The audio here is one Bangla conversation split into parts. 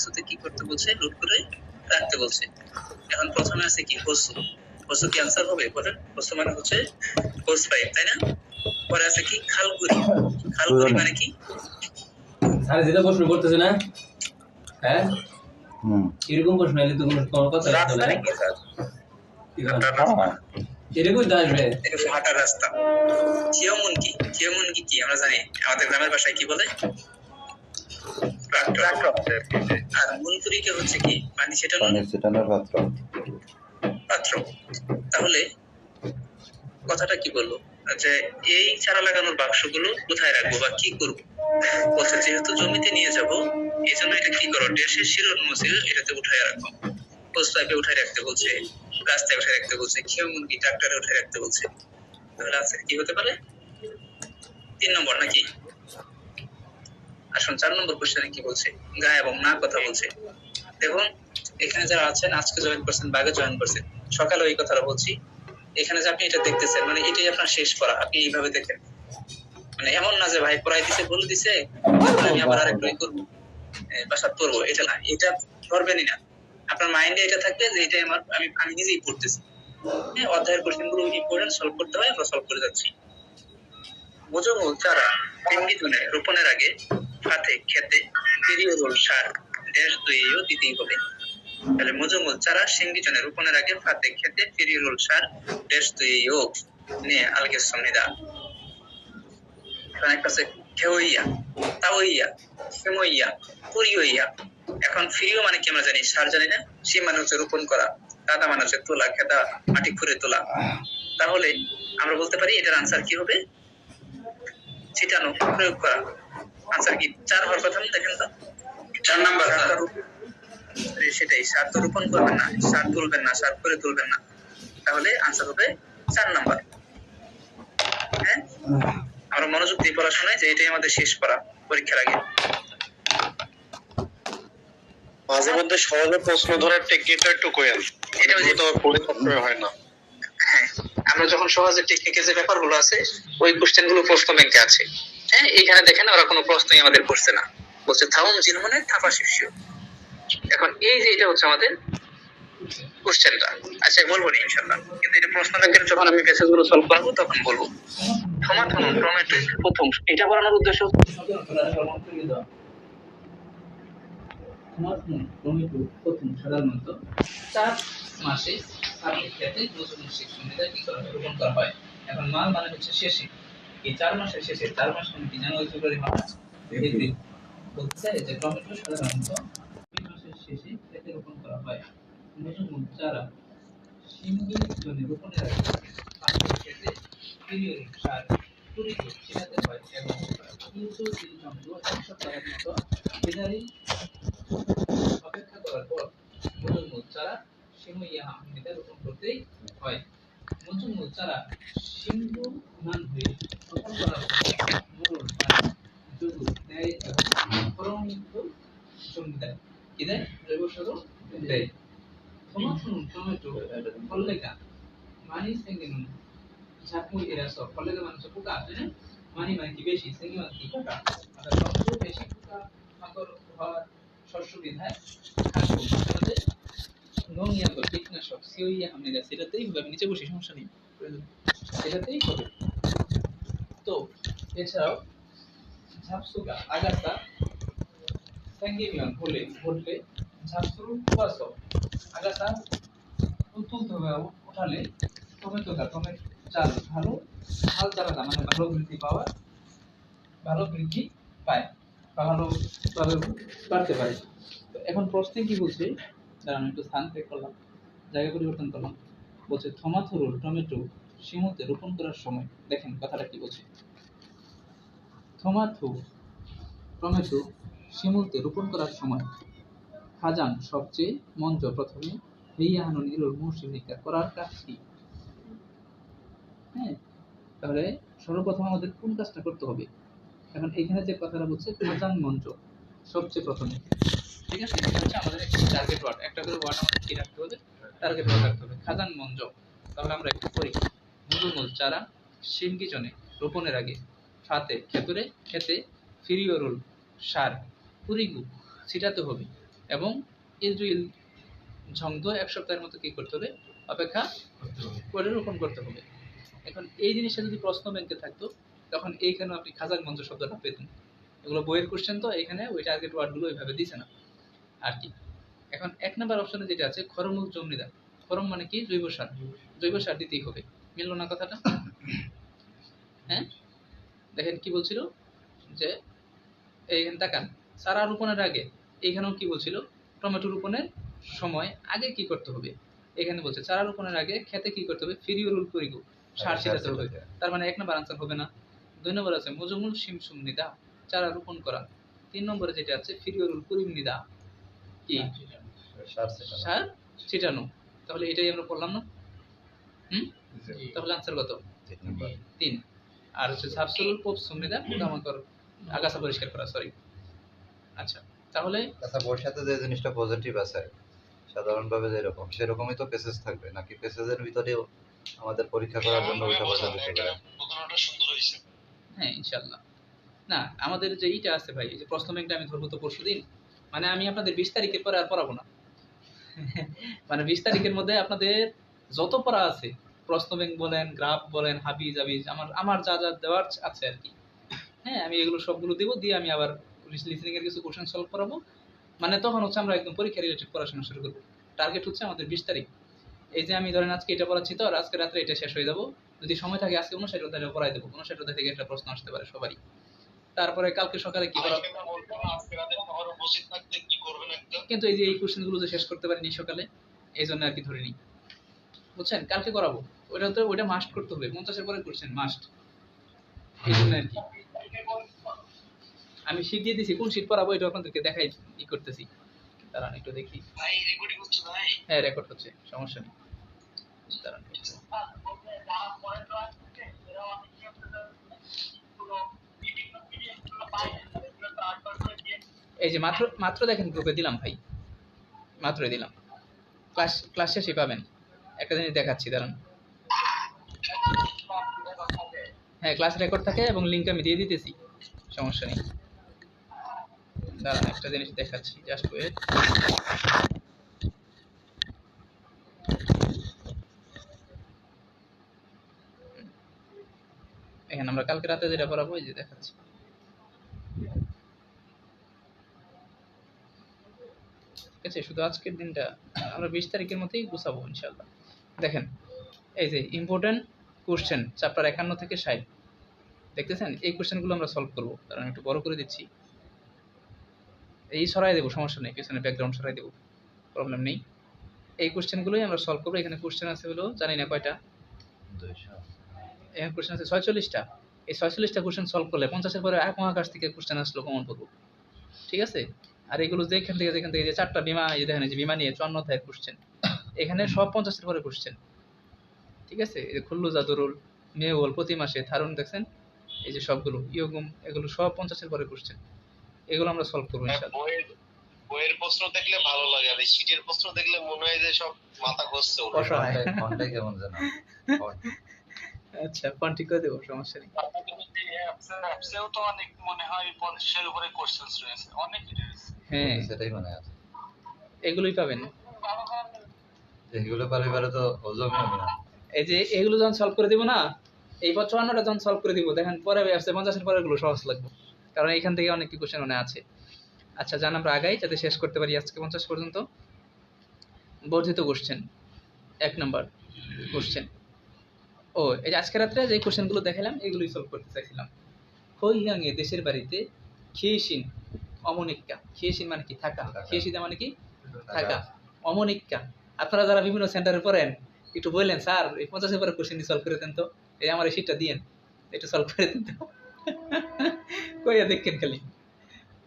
কিছুতে কি করতে বলছে, লোড করে রাখতে বলছে। এখন প্রথমে আছে কি হসু, হসু কি আনসার হবে? বলেন, হসু মানে হচ্ছে হোস পাইপ, তাই না? পরে আছে কি খালগুড়ি, খালগুড়ি মানে কি? স্যার যেটা প্রশ্ন করতেছে না, হ্যাঁ এরকম প্রশ্ন এলে তো কোনো কথা রাস্তা নাকি স্যার? এরকম তো আসবে, এটা হাঁটার রাস্তা। কিয়মুনকি, কিয়মুনকি কি আমরা জানি, আমাদের গ্রামের ভাষায় কি বলে? আর মুনকুরিকে হচ্ছে কি পানি ছেটানোর পাত্র। তাহলে কথাটা কি বলবো যে এই চারা লাগানোর বাক্সগুলো কোথায় রাখবো বা কি করবো? বলছে যেহেতু জমিতে নিয়ে যাব, এই জন্য এটা কি করো, ড্যাশের শিরোর মসিল এটাতে উঠায় রাখো, পোস্ট পাইপে উঠায় রাখতে বলছে, রাস্তায় উঠায় রাখতে বলছে, খেয়ে মুরগি ট্রাক্টরে উঠায় রাখতে বলছে। তাহলে আনসার কি হতে পারে? 3 নম্বর নাকি? আসুন 4 নম্বর কোশ্চেনে কি বলছে, গা এবং না কথা বলছে। দেখুন এখানে যারা আছেন আজকে জয়েন করছেন বা আগে জয়েন করছেন, সকালে ওই কথাটা বলছি, এখানে যে আপনি এটা দেখতেছেন মানে এটাই আপনার শেষ পড়া, আপনি এইভাবে দেখেন। মানে এমন না যে ভাই পড়াই দিছে বলে দিছে আমি আবার আরেকটু করবো বাসাত পড়বো, এটা না, এটা ধরবেনই না। আপনার মাইন্ডে এটা থাকবে যে এটা আমার আমি নিজেই পড়তেছি। অধ্যায়ের কোশ্চেন গুলো ইম্পর্টেন্ট, সলভ করতে হয়, আমরা সলভ করে যাচ্ছি। মজুমুল চারা সিঙ্গিজনে রোপণের আগে ফাতে খেতে পিরিয়ডল সার ড্যাশ দুইও দিতেই হবে। তাহলে মজুমুল চারা সিঙ্গিজনে রোপণের আগে ফাতে খেতে পিরিয়ডল সার ড্যাশ দুইও নিয়ে আলগে সমিদা। এখানে একটা আছে খেওইয়া, তাওইয়া, খেমইয়া, পুরিওইয়া। এখন ফিরিও মানে কি আমরা জানি, সার জানি না, সে মানে হচ্ছে রোপণ করা, কাদা মানে হচ্ছে তোলা, খেদা মাটি খুঁড়ে তোলা। তাহলে আমরা বলতে পারি এটার আনসার কি হবে? ছিটানো, প্রয়োগ করা। আনসার কি 4 হওয়ার কথা? দেখেন তো 4 নাম্বার। সেটাই, সার তো রোপণ করবেন না, সার তুলবেন না, সার করে তুলবেন না, তাহলে আনসার হবে 4 নাম্বার। হ্যাঁ, আমরা মনোযোগ দিয়ে পড়াশোনায় যে এটাই আমাদের শেষ পড়া পরীক্ষার আগে। মাঝে মধ্যে সহজে প্রশ্ন ধরার টেকনিকটা একটু কইেন, এটা তো পরিপক্ক হয় না। হ্যাঁ, আমরা যখন সহজে টেকনিকের যে ব্যাপারগুলো আছে ওই কোশ্চেনগুলো প্রশ্ন ব্যাংকে আছে। হ্যাঁ, এইখানে দেখেন ওরা কোনো প্রশ্নই আমাদের করছে না, বলছে থাউম জিনমনে থাপা শিষ্য। এখন এই যে এটা হচ্ছে আমাদের কোশ্চেনটা, আচ্ছা বলবো না ইনশাআল্লাহ, কিন্তু এটা প্রশ্ন ব্যাংকের যখন আমি মেসেজগুলো সলভ করবো তখন বলবো। টমেটো প্রথম এটা পড়ানোর উদ্দেশ্য টমেটো প্রথম সাধারণত 4 মাসে সারের ক্ষেত্রে মজুমুল সেকশনে কি করা হয়, রোপণ করা হয়। এখন মাল মানে হচ্ছে শেষে, এই 4 মাসের শেষে, 4 মাস মানে কি, জানুয়ারি ফেব্রুয়ারি মার্চ এপ্রিল, বলতে চাই যে টমেটো সাধারণত 2 মাসের শেষে ক্ষেতে রোপণ করা হয়। মজুমুল চারা শিমবিল জমি রোপণের আগে পাশের ক্ষেতে পিরিয়ডিক সার পরিচিত ছেটাতে হয় এবং কিন্তু এই জমিগুলো 1 সপ্তাহের মতো বেদারি অপেক্ষা করার পর মজুমুল চারা শিমইয়া আহমেদা রোপণ করতেই হয়। মজুমুল চারা সিন্ধু মান হয়ে রোপণ করার মরুর পানি যদু দেয় এবং ফরমিত জমি দেয়, কি দেয়? জৈব সার দেয়। টমেটো ফললেকা মানি সেঙ্গিনুন ঝাপমুই এরাসো, ফললেকা মানে হচ্ছে পোকা, তাই না? মানি মানে কি বেশি, সেঙ্গি মানে কি পোকা, অর্থাৎ সবচেয়ে বেশি পোকা মাকড় হওয়ার শস্য বিধায় খাসুন সাথে নোনিয়াত কীটনাশক সিওইয়া হামনেদা, সেটাতেই হবে, আমি নিচে বসি সমস্যা নেই, সেটাতেই হবে। তো এছাড়াও ঝাপসুকা আগাছা স্যাঙ্গিনিয়ন ঘটলে ঝাপসুরু কুয়াশো, আগাছা তুলতে হবে, উঠালে টমেটো চাল ভালো হাল চারাটা মানে ভালো বৃদ্ধি পায় বা ভালোভাবে বাড়তে পারে। তো এখন প্রশ্নে কি বলছে, আমি একটু স্থান ত্যাগ করলাম, জায়গা পরিবর্তন করলাম, বলছে থমাথুরুল টমেটো শিমুতে রোপণ করার সময়, দেখেন কথাটা কি বলছে, থমাথু টমেটো শিমুতে রোপণ করার সময় খাজান সবচেয়ে মঞ্চ প্রথমে হেইয়াহানো নিরুল মৌসুমিকা করার কাজ কি? হ্যাঁ, তাহলে সর্বপ্রথম আমাদের কোন কাজটা করতে হবে? এখন এখানে যে কথাটা বলছে খাজান মঞ্চ সবচেয়ে প্রথমে, ঠিক আছে, এটা হচ্ছে আমাদের একটা টার্গেট ওয়ার্ড, একটা করে ওয়ার্ড আমাদের কি রাখতে হবে, টার্গেট ওয়ার্ড রাখতে হবে, খাজান মঞ্চ। তাহলে আমরা একটু করি, মজুমুল চারা সিমকিজনে রোপণের আগে খেতে ফিরিয়রুল সার পুরিগু ছিটাতে হবে। এবং ইজুইল ঝংদ 1 সপ্তাহের মতো কি করতে হবে, অপেক্ষা করে রোপণ করতে হবে। এখন এই জিনিসটা যদি প্রশ্ন ব্যাংকে থাকতো তখন এইখানে আপনি খাজাক মঞ্চ শব্দটা পেতেন। এগুলো বইয়ের কোশ্চেন, তো এখানে ওই টার্গেট ওয়ার্ডগুলো ওইভাবে দিছে না আর কি। এখন 1 নাম্বার অপশনে যেটা আছে খরমুল জমনিদা, খরম মানে কি জৈব সার, জৈব সার দিতেই হবে। মিললো না কথাটা? হ্যাঁ, দেখেন কি বলছিল যে এইখানে তাকান, চারা রোপণের আগে এইখানেও কি বলছিল, টমেটো রোপণের সময় আগে কি করতে হবে। এখানে বলছে চারা রোপণের আগে খেতে কি করতে হবে, ফিরিউরুল করিগু, সার ছিটাতে হবে। তার মানে 1 নাম্বার আনসার হবে না। 2 নম্বর আছে মজুমুল শিমসুম নিদা, চারা রোপণ করা। 3 নম্বরে যেটা আছে ফিরিউরুল করিম নিদা, কি সার ছিটানো। তাহলে এটাই আমরা পড়লাম না? তাহলে আনসার কত? 3। আর হচ্ছে সাবসুল পোপ সুমিদা পোকামাকড় আগাছা পরিষ্কার করা, সরি। আচ্ছা, তাহলে আচ্ছা, ওর সাথে যে জিনিসটা পজিটিভ আছে সাধারণভাবে যেরকম সেরকমই তো পেসেজ থাকবে, নাকি পেসেজের ভিতরেও আমাদের পরীক্ষা করার জন্য ওইটা বলতে দিতে পারে? হ্যাঁ ইনশাআল্লাহ। না, আমাদের যে এইটা আছে ভাই, যে প্রশ্ন ব্যাংকটা আমি ধরবো তো পরশুদিন, মানে আমি আপনাদের 20 তারিখের পরে আর পড়াবো না। মানে 20 তারিখের মধ্যে আপনাদের যত পড়া আছে, প্রশ্ন ব্যাংক বলেন, গ্রাফ বলেন, হাবি জাবিজ, আমার যা যা দেওয়ার আছে আর কি, হ্যাঁ আমি এগুলো সবগুলো দেবো, দিয়ে আমি আবার লিসেনিং এর কিছু কোশ্চেন সলভ করাবো। মানে তখন হচ্ছে আমরা একদম পরীক্ষা রিলেটেড পড়াশোনা শুরু করবো। টার্গেট হচ্ছে আমাদের 20 তারিখ। এই যে আমি ধরেন আজকে এটা পড়াচ্ছি, তো আর আজকে রাত্রে এটা শেষ হয়ে যাবো। যদি সময় থাকে আজকে 59 অধ্যায় পড়াই দেবো, 59 অধ্যায় থেকে একটা প্রশ্ন আসতে পারে সবারই। তারপরে কালকে সকালে কি করা, কিন্তু এই যে এই কোশ্চেন গুলো তো শেষ করতে পারিনি সকালে, এই জন্য আর কি ধরে নিই, বুঝছেন? কালকে করাবো, ওটা তো ওটা মাস্ট করতে হবে, 50-এর পরে কোশ্চেন মাস্ট, এই জন্য আর কি। আমি শীট দিয়ে দিছি, কোন শীট পড়াবো এটা আপনাদেরকে দেখাই ই করতেছি, দাঁড়ান একটু দেখি। হ্যাঁ রেকর্ড হচ্ছে, সমস্যা নেই, দাঁড়ান। এই যে মাত্র দেখেন গ্রুপে দিলাম ভাই, মাত্রই দিলাম, ক্লাস শেষে পাবেন। একটা জিনিস দেখাচ্ছি, দাঁড়ান। হ্যাঁ ক্লাস রেকর্ড থাকে এবং লিঙ্ক আমি দিয়ে দিতেছি, সমস্যা নেই। দাঁড়ান একটা জিনিস দেখাচ্ছি, জাস্ট ওয়েট। এখানে আমরা কালকে রাতে যেটা পড়াবো এই যে দেখাচ্ছি। ঠিক আছে, শুধু আজকের দিনটা আমরা 20 তারিখের মধ্যেই গুছাবো ইনশাআল্লাহ। দেখেন এই যে ইম্পর্টেন্ট কোশ্চেন চ্যাপ্টার 51 থেকে 60 দেখতেছেন, এই কোশ্চেনগুলো আমরা সলভ করবো। কারণ একটু বড় করে দিচ্ছি, এই সরাই দেবো, সমস্যা নেই, পিছনে ব্যাকগ্রাউন্ড সরাই দেবো, প্রবলেম নেই। এই কোশ্চেনগুলোই আমরা সলভ করবো। এখানে কোশ্চেন আছে হলো জানি না কয়টা, এখানে কোশ্চেন আছে 46টা। এই 46টা কোশ্চেন সলভ করলে 50-এর পরে মহাকাশ থেকে কোশ্চেন আসলো কমন পড়বো, ঠিক আছে? আর এগুলো যেখান থেকে যে 4টা বিমা, এই দেখেন যে বিমা নিয়ে 54 অধ্যায়ের কোশ্চেন, এখানে সব 50-এর পরে কোশ্চেন, ঠিক আছে? এই যে খুল্লু জাদুরুল, মেহুল, প্রতি মাসে থারুন, দেখছেন এই যে সবগুলো ইয়গুম, এগুলো সব 50-এর পরে কোশ্চেন, এগুলো আমরা সলভ করবো ইনশাআল্লাহ। বইয়ের প্রশ্ন দেখলে ভালো লাগে, আর শীটের প্রশ্ন দেখলে মনে হয় যে সব মাথা ঘুরছে। ফন্টটাই কেমন জানো? আচ্ছা ফন্টি করে দেবো, সমস্যা নেই। অ্যাপসেও তো অনেক মনে হয় 50-এর উপরে কোশ্চেনস রয়েছে, অনেকই রয়েছে। হ্যাঁ সেটাই মনে আছে, এগুলোই পাবেন। এগুলো পারিবারে তো ওজমই হবে না। এই যে এগুলো যখন সলভ করে দিব না, এই 54টা যখন সলভ করে দিব, দেখেন পরে আসছে 50-এর পরে এগুলো সহজ লাগবে, কারণ এখান থেকে অনেক কোশ্চেন মনে আছে। আচ্ছা জান আমরা আগাই যাতে শেষ করতে পারি আজকে 50 পর্যন্ত। বর্ধিত কোশ্চেন 1 নাম্বার কোশ্চেন। ও এই যে আজকে রাত্রে যে কোশ্চেনগুলো দেখালাম এগুলোই সলভ করতে চাইছিলাম। খৈয়াঙে দেশের বাড়িতে খেয়েছিন অমনিক্কা, খেয়েছিন মানে কি থাকা, খেয়েছিন মানে কি থাকা, অমনিক্কা। আপনারা যারা বিভিন্ন সেন্টারে পড়েন একটু বললেন স্যার এই 50-এর পরে কোশ্চেন সলভ করে দেন তো, এই আমার এই শীটটা দিয়েন একটু সলভ করে দেন তো, কইয়া দেখেন খালি।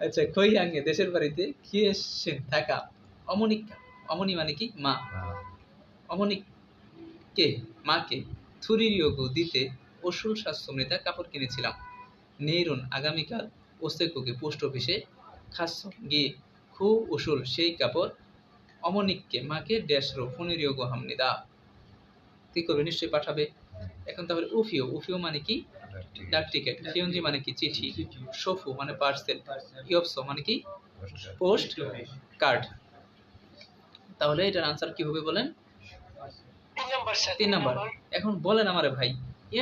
আচ্ছা খৈয়াঙে দেশের বাড়িতে খেয়েছেন থাকা অমনিক্কা, অমনি মানে কি মা, অমনিক কে মাকে থুরিরিয়োগু দিতে অসুল স্বাস্থ্যমৃতা কাপড় কিনেছিলাম। নেইরুন আগামীকাল ওস্তেকুকে পোস্ট অফিসে খাস গিয়ে খু উসুল সেই কাপড় অমনিককে মাকে ড্যাশরো ফুনিরিয়োগু হামনিদা, কি করবে নিশ্চয়ই পাঠাবে। এখন তাহলে উফিও, উফিও মানে কি ডাক টিকেট, ফিয়ঞ্জি মানে কি চিঠি, সফু মানে পার্সেল, ইয়পসো মানে কি পোস্ট কার্ড। তাহলে এটার আনসার কি হবে বলেন? 3 নাম্বার। এখন বলেন আমারে ভাই,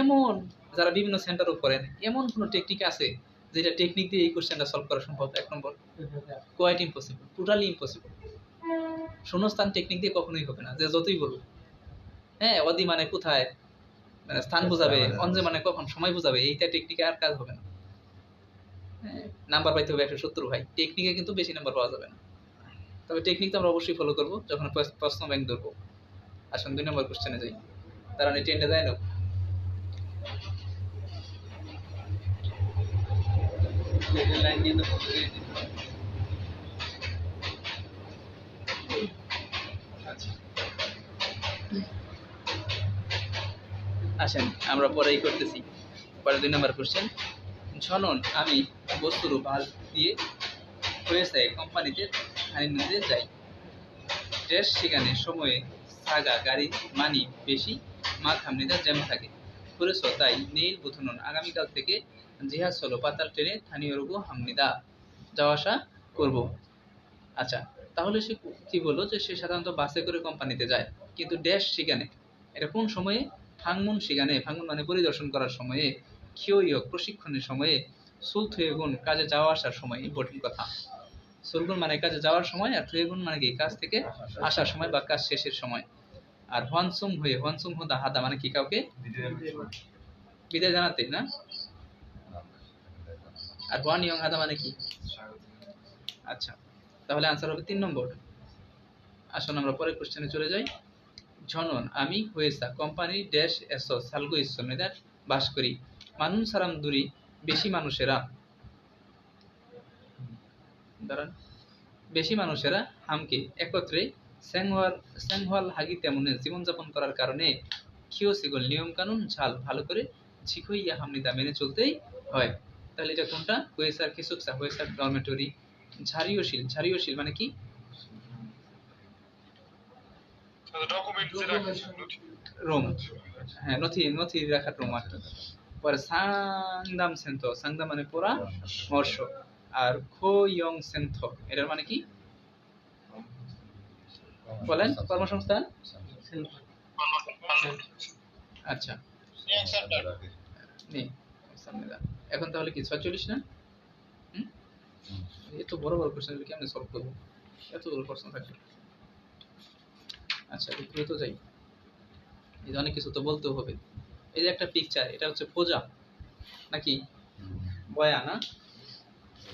এমন যারা বিভিন্ন সেন্টারও করেন এমন কোনো টেকনিক আছে যেটা টেকনিক দিয়ে এই কোশ্চেনটা সলভ করা সম্ভব? 1 নম্বর, কোয়াইট ইম্পসিবল, টোটালি ইম্পসিবল। শূন্যস্থান টেকনিক দিয়ে কখনোই হবে না, যে যতই বলুক। হ্যাঁ, অদি মানে কোথায়, মানে স্থান বোঝাবে, অঞ্জে মানে কখন, সময় বোঝাবে, এইটা টেকনিকে আর কাজ হবে না। হ্যাঁ, নাম্বার পাইতে হবে 170 ভাই, টেকনিকে কিন্তু বেশি নাম্বার পাওয়া যাবে না। তবে টেকনিক তো আমরা অবশ্যই ফলো করবো যখন প্রশ্ন ব্যাংক ধরবো। আসুন 2 নম্বর কোশ্চেনে যাই। তারা ট্রেন্ডে যায় না। আসেন আমরা পরেই করতেছি। পরে 2 নম্বর কোশ্চেন। ঝনন আমি বস্তুর বাস দিয়ে হয়েছে কোম্পানিতে হানিমুনে যাই। ড্রেস সেখানে সময়ে সাগা গাড়ি মানি বেশি মা খামনিদা জ্যাম থাকে করেছ, তাই নীল বুথনন আগামীকাল থেকে জিহাজ হলো পাতাল ট্রেনে স্থানীয় রোগো হামনিদা যাওয়া আসা করব। আচ্ছা, তাহলে সে কি বললো যে সে সাধারণত বাসে করে কোম্পানিতে যায়, কিন্তু ড্যাশ সেখানে এটা কোন সময়ে? ফাংমুন সেখানে, ফাংমুন মানে পরিদর্শন করার সময়ে, খিওইয়ক প্রশিক্ষণের সময়ে, সুলথুয়েগুন কাজে যাওয়া আসার সময়। ইম্পর্টেন্ট কথা, সুলগুন মানে কাজে যাওয়ার সময়, আর থুয়েগুন মানে কি কাজ থেকে আসার সময় বা কাজ শেষের সময়। আর হোয়ানসুম হয়ে, হোয়ানসুম হোদা হাদা মানে কি কাউকে বিদায় জানাতে না। আর হোয়ান ইয়ং হাদা মানে কি? আচ্ছা, তাহলে আনসার হবে 3 নম্বর। আসুন আমরা পরের কোশ্চেনে চলে যাই। ঝনন আমি হয়েছা কোম্পানি ড্যাশ এসো সালগো ইসমেদার বাস করি মানুন সারাম দূরি বেশি মানুষেরা দাঁড়ান বেশি মানুষেরা হামকে একত্রে স্যাংহওয়াল হাগি তেমনে জীবনযাপন করার কারণে খিও সিগল নিয়ম কানুন ঝাল ভালো করে ঝিকইয়া হামনিদা মেনে চলতেই হয়। তাহলে এটা কোনটা? হয়েসার কিসুকসা, হয়েসার ডরমেটরি। ঝারিয়শীল, ঝারিয়শীল মানে কি? রোম, হ্যাঁ নথি রাখার রোম আর কি। পরে সাংদাম সেন্থ, সাংদাম মানে পরামর্শ। আর খো ইয়ং সেন্থ এটার মানে কি বলেন? কর্মসংস্থান। আচ্ছা নেই। এখন তাহলে কি 46 না? এত বড় বড় কোশ্চেন কেমনে সলভ করবো, এতগুলো প্রশ্ন থাকবে। আচ্ছা দ্রুত যাই, এই অনেক কিছু তো বলতেও হবে। এই যে একটা পিকচার, এটা হচ্ছে ফোজা নাকি বয়া না?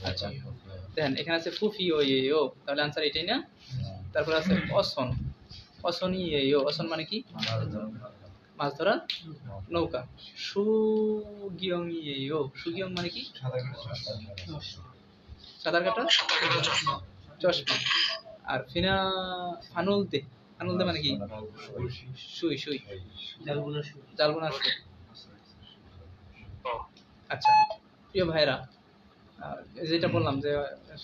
আচ্ছা দেখেন এখানে আছে ফুফি ও ইয়ে, তাহলে আনসার এটাই না? তারপর আছে অসন, অসনি ইয়ে, অসন মানে কি? মাছ ধরা নৌকা। সুগিয়ং ইয়ে, সুগিয়ং মানে কি? সাঁতার কাটা চশমা। আর ফানুলতে, ফানুলতে মানে কি? সুই, সুই জালবোনার সুই। আচ্ছা প্রিয় ভাইরা, যেটা বললাম যে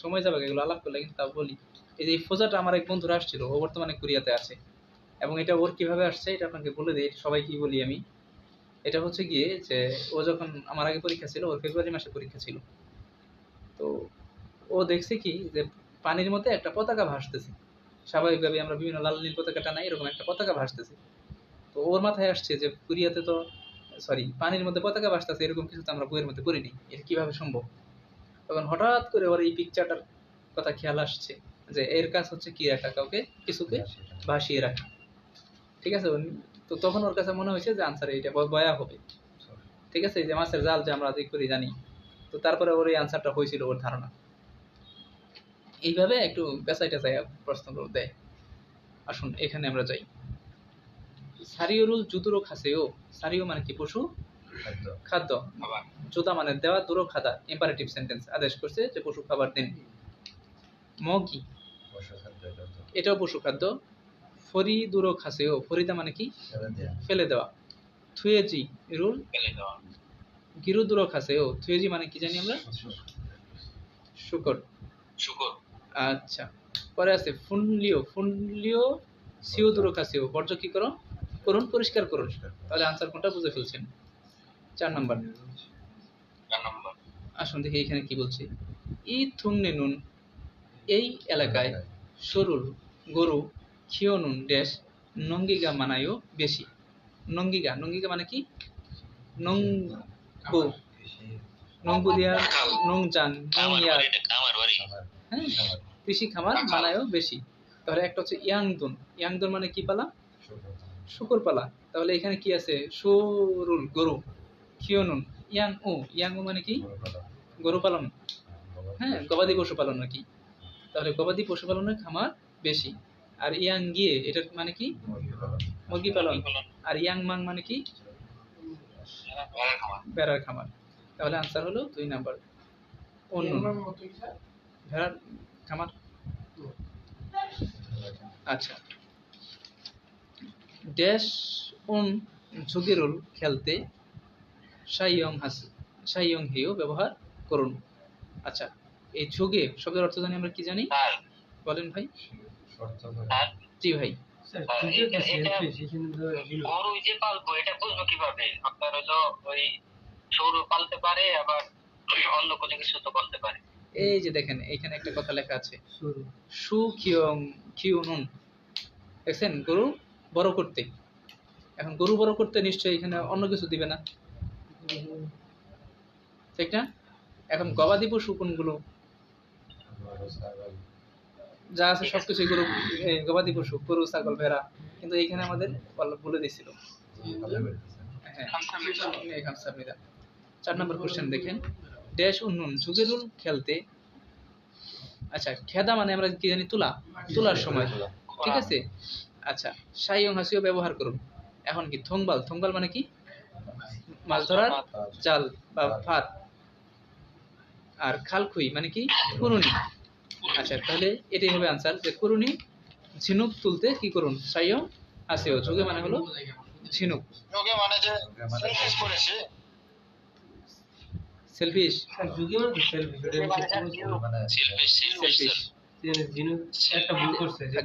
সময় যাবে এগুলো আলাপ করলে, কিন্তু তাও বলি এই যে ফোজাটা আমার এক বন্ধুরা আসছিল, ও বর্তমানে কোরিয়াতে আছে, এবং এটা ওর কিভাবে আসছে এটা আপনাকে বলে দিই, সবাই কি বলি আমি। এটা হচ্ছে গিয়ে যে ও যখন আমার আগে পরীক্ষা ছিল, ওর ফেব্রুয়ারি মাসে পরীক্ষা ছিল, তো ও দেখছে কি যে পানির মধ্যে একটা পতাকা ভাসতেছে। স্বাভাবিকভাবে আমরা বিভিন্ন লাল নীল পতাকা টানাই, এরকম একটা পতাকা ভাসতেছে। তো ওর মাথায় আসছে যে কোরিয়াতে তো পানির মধ্যে পতাকা ভাসতেছে, এরকম কিছু তো আমরা বইয়ের মধ্যে পড়িনি, এটা কিভাবে সম্ভব? তখন হঠাৎ করে ওর এই পিকচারটার কথা খেয়াল আসছে যে এর কাজ হচ্ছে কি রাখা, কাউকে কিছুকে ভাসিয়ে রাখা। ঠিক আছে, তো তখন ওর কাছে মনে হয়েছে যে আনসার এইটা বয়া হবে। ঠিক আছে, এই যে মাছের জাল যে আমরা যে করি জানি, তো তারপরে ওর এই আনসারটা হয়েছিল ওর ধারণা। এইভাবে একটু বেসাই টেসাই প্রশ্নগুলো দেয়। আসুন এখানে আমরা যাই। সারিওরুল জুদুরো খাসেও, সারিও মানে কি? পশু খাদ্য। জুদা মানে দেওয়া, দুরো খাদা ইম্পারেটিভ সেন্টেন্স, আদেশ করছে যে পশু খাবার দিন। মগি এটাও পশু খাদ্য। ফরি দুরো খাসেও, ফরিদা মানে কি? ফেলে দেওয়া। থুয়েজি রুল গিরু দুরো খাসেও, থুয়েজি মানে কি জানি আমরা? শুকর। আচ্ছা পরে আছে ফুনলিও, ফুনলিও সিও দুরো খাসেও, বর্জ্য কি করো? করুন, পরিষ্কার করুন। তাহলে আনসার কোনটা বুঝে ফেলছেন? 4 নাম্বার। আসুন দেখি এখানে কি বলছে। ই থুংনে নুন এই এলাকায় সরুল গরু খিয়নুন ড্যাশ নঙ্গিগা মানায়ও বেশি। নঙ্গিগা নঙ্গিগা মানে কি? নংবু নংবু দিয়া নংজান নংইয়া, হ্যাঁ, কৃষি খামার মানায়ও বেশি। তাহলে একটা হচ্ছে ইয়াংদুন। ইয়াংদুন মানে কি পালা? শুকর পালা। তাহলে এখানে কি আছে? সরুল গরু খিয়নুন ইয়াং উ মানে কি? গরু পালন, হ্যাঁ, গবাদি পশু পালন নাকি। তাহলে গবাদি পশু পালনের খামার বেশি। আর ইয়াং গিয়ে এটা মানে কি? মুরগি পালন। আর ইয়াং মাং মানে কি? ভেড়ার খামার। তাহলে আনসার হলো 2 নাম্বার অন্য ভেড়ার খামার। আচ্ছা, ড্যাশ উন ঝুগিরুল খেলতে সাইয়ং হেও ব্যবহার করুন। আচ্ছা, এই ঝুগে শব্দের অর্থ জানি আমরা কি জানি? বলেন ভাই। জি ভাই। গরু যে পালবো এটা বুঝবো কিভাবে? আপনার হলো ওই সরু পালতে পারে, আবার অন্য কোনো কিছু তো করতে পারে। এই যে দেখেন এখানে একটা কথা লেখা আছে, সু খিউনুন, দেখছেন? গরু বড় করতে। এখন গরু বড় করতে নিশ্চয়ই এখানে অন্য কিছু দিবে না, ঠিক না? এখন গবাদি পশু কোনগুলো? যা আছে সবকিছু গরু, গবাদি পশু, গরু ছাগল ভেড়া। কিন্তু এইখানে আমাদের বলে দিছিল। হ্যাঁ, এখান সাবমিদা। 4 নম্বর কোশ্চেন দেখেন, ড্যাশ উন্নয়ন ঝুগেরুল খেলতে। আচ্ছা, খেদা মানে আমরা কি জানি? তোলার সময়, ঠিক আছে। আচ্ছা, সাইয়ং হাসিও ব্যবহার করুন। এখন কি থংবাল মানে কি? মাছ ধরার জাল বা ফাঁদ। আর খালখুই মানে কি? কুরুনি। আচ্ছা, তাহলে এটাই হবে আনসার, যে কুরুনি ঝিনুক তুলতে কি করুন? সাইয়ং হাসিও। ঝুগে মানে হলো ঝিনুক। যোগে মানে যে সেলফিশ করেছে, সেলফিশ, সেলফিশ একটা ভুল করছে যে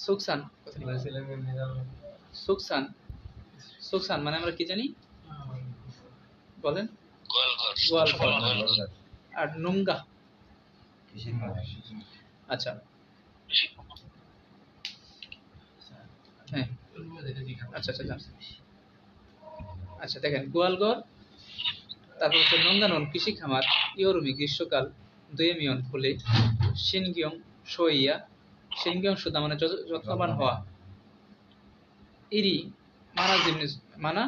সুকসান। সুকসান মানে আমরা কি জানি? বলেন। গোয়ালঘর। আর নুঙ্গা। আচ্ছা, হ্যাঁ, আচ্ছা আচ্ছা আচ্ছা, দেখেন গোয়ালঘর, তারপর হচ্ছে নঙ্গানন কৃষি খামার, ইয়োরুমি গ্রীষ্মকাল, দুয়েমিয়ন ফুলে, শিনগিয়ং সইয়া, শিনগিয়ং সুদা মানে যত্নবান হওয়া, ইরি মানা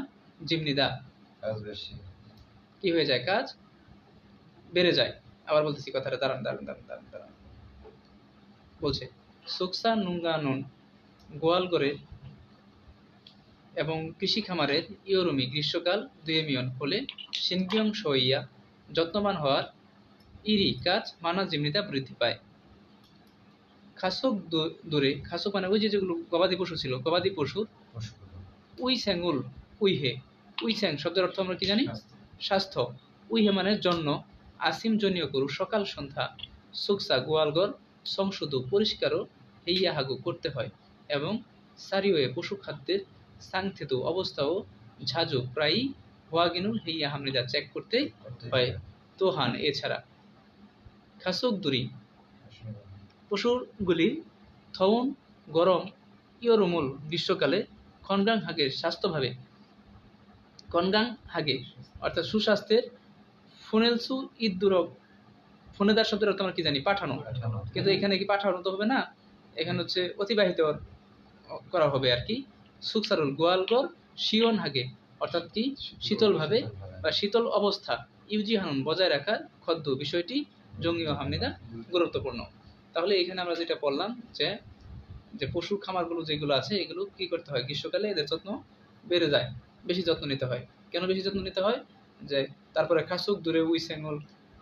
জিমনিদা কি হয়ে যায়? কাজ বেড়ে যায়। আবার বলতেছি কথাটা, দাঁড়ান। বলছে সুকসা নুঙ্গানুন গোয়ালঘরে এবং কৃষি খামারের, ইয়োরুমি গ্রীষ্মকাল, দুয়েমিয়ন ফলে, শিনগিয়ং সইয়া যত্নবান হওয়ার, ইরি কাজ মানা জিমনিদা বৃদ্ধি পায়। খাসক দূরে, খাসক মানে ওই যেগুলো গবাদি পশু ছিল, গবাদি পশুর উইস্যাঙ্গুল উইহে। উইস্যাং শব্দের অর্থ আমরা কি জানি? স্বাস্থ্য। উইহে মানে জন্য, আসিম জনীয় গরু সকাল সন্ধ্যা, সুকসা গোয়ালঘর সংশুধু পরিষ্কারও হেইয়া হাগু করতে হয়, এবং সারিওয়ে পশু খাদ্যের সাংথেতু অবস্থাও ঝাঁঝু প্রায়ই হোয়াগিনুল হেইয়া হামনিদা চেক করতে হয়। তোহান এছাড়া খাসক দুরি পশুগুলি থউন গরম, ইয়রুমুল গ্রীষ্মকালে, খনগাং হাগে স্বাস্থ্যভাবে, কনগাং হাগে অর্থাৎ সুস্বাস্থ্যের, ফুনেলসু ইদ্দুরক, ফুনেদার শব্দের অর্থ আমরা কি জানি? পাঠানো। কিন্তু এখানে কি পাঠানো তো হবে না, এখানে হচ্ছে অতিবাহিত করা হবে আর কি। সুকসারুল গোয়ালঘর শিওন হাগে অর্থাৎ কি? শীতলভাবে বা শীতল অবস্থা, ইউজি হানুন বজায় রাখার খদ্দ বিষয়টি জঙ্গি ও হামনিদা গুরুত্বপূর্ণ। তাহলে এখানে আমরা যেটা বললাম, যে পশু খামারগুলো যেগুলো আছে এগুলো কি করতে হয়? গ্রীষ্মকালে এদের যত্ন বেড়ে যায়, বেশি যত্ন নিতে হয়। কেন বেশি যত্ন নিতে হয়? যে তারপরে খাসুক দূরে উইসেঙ্গল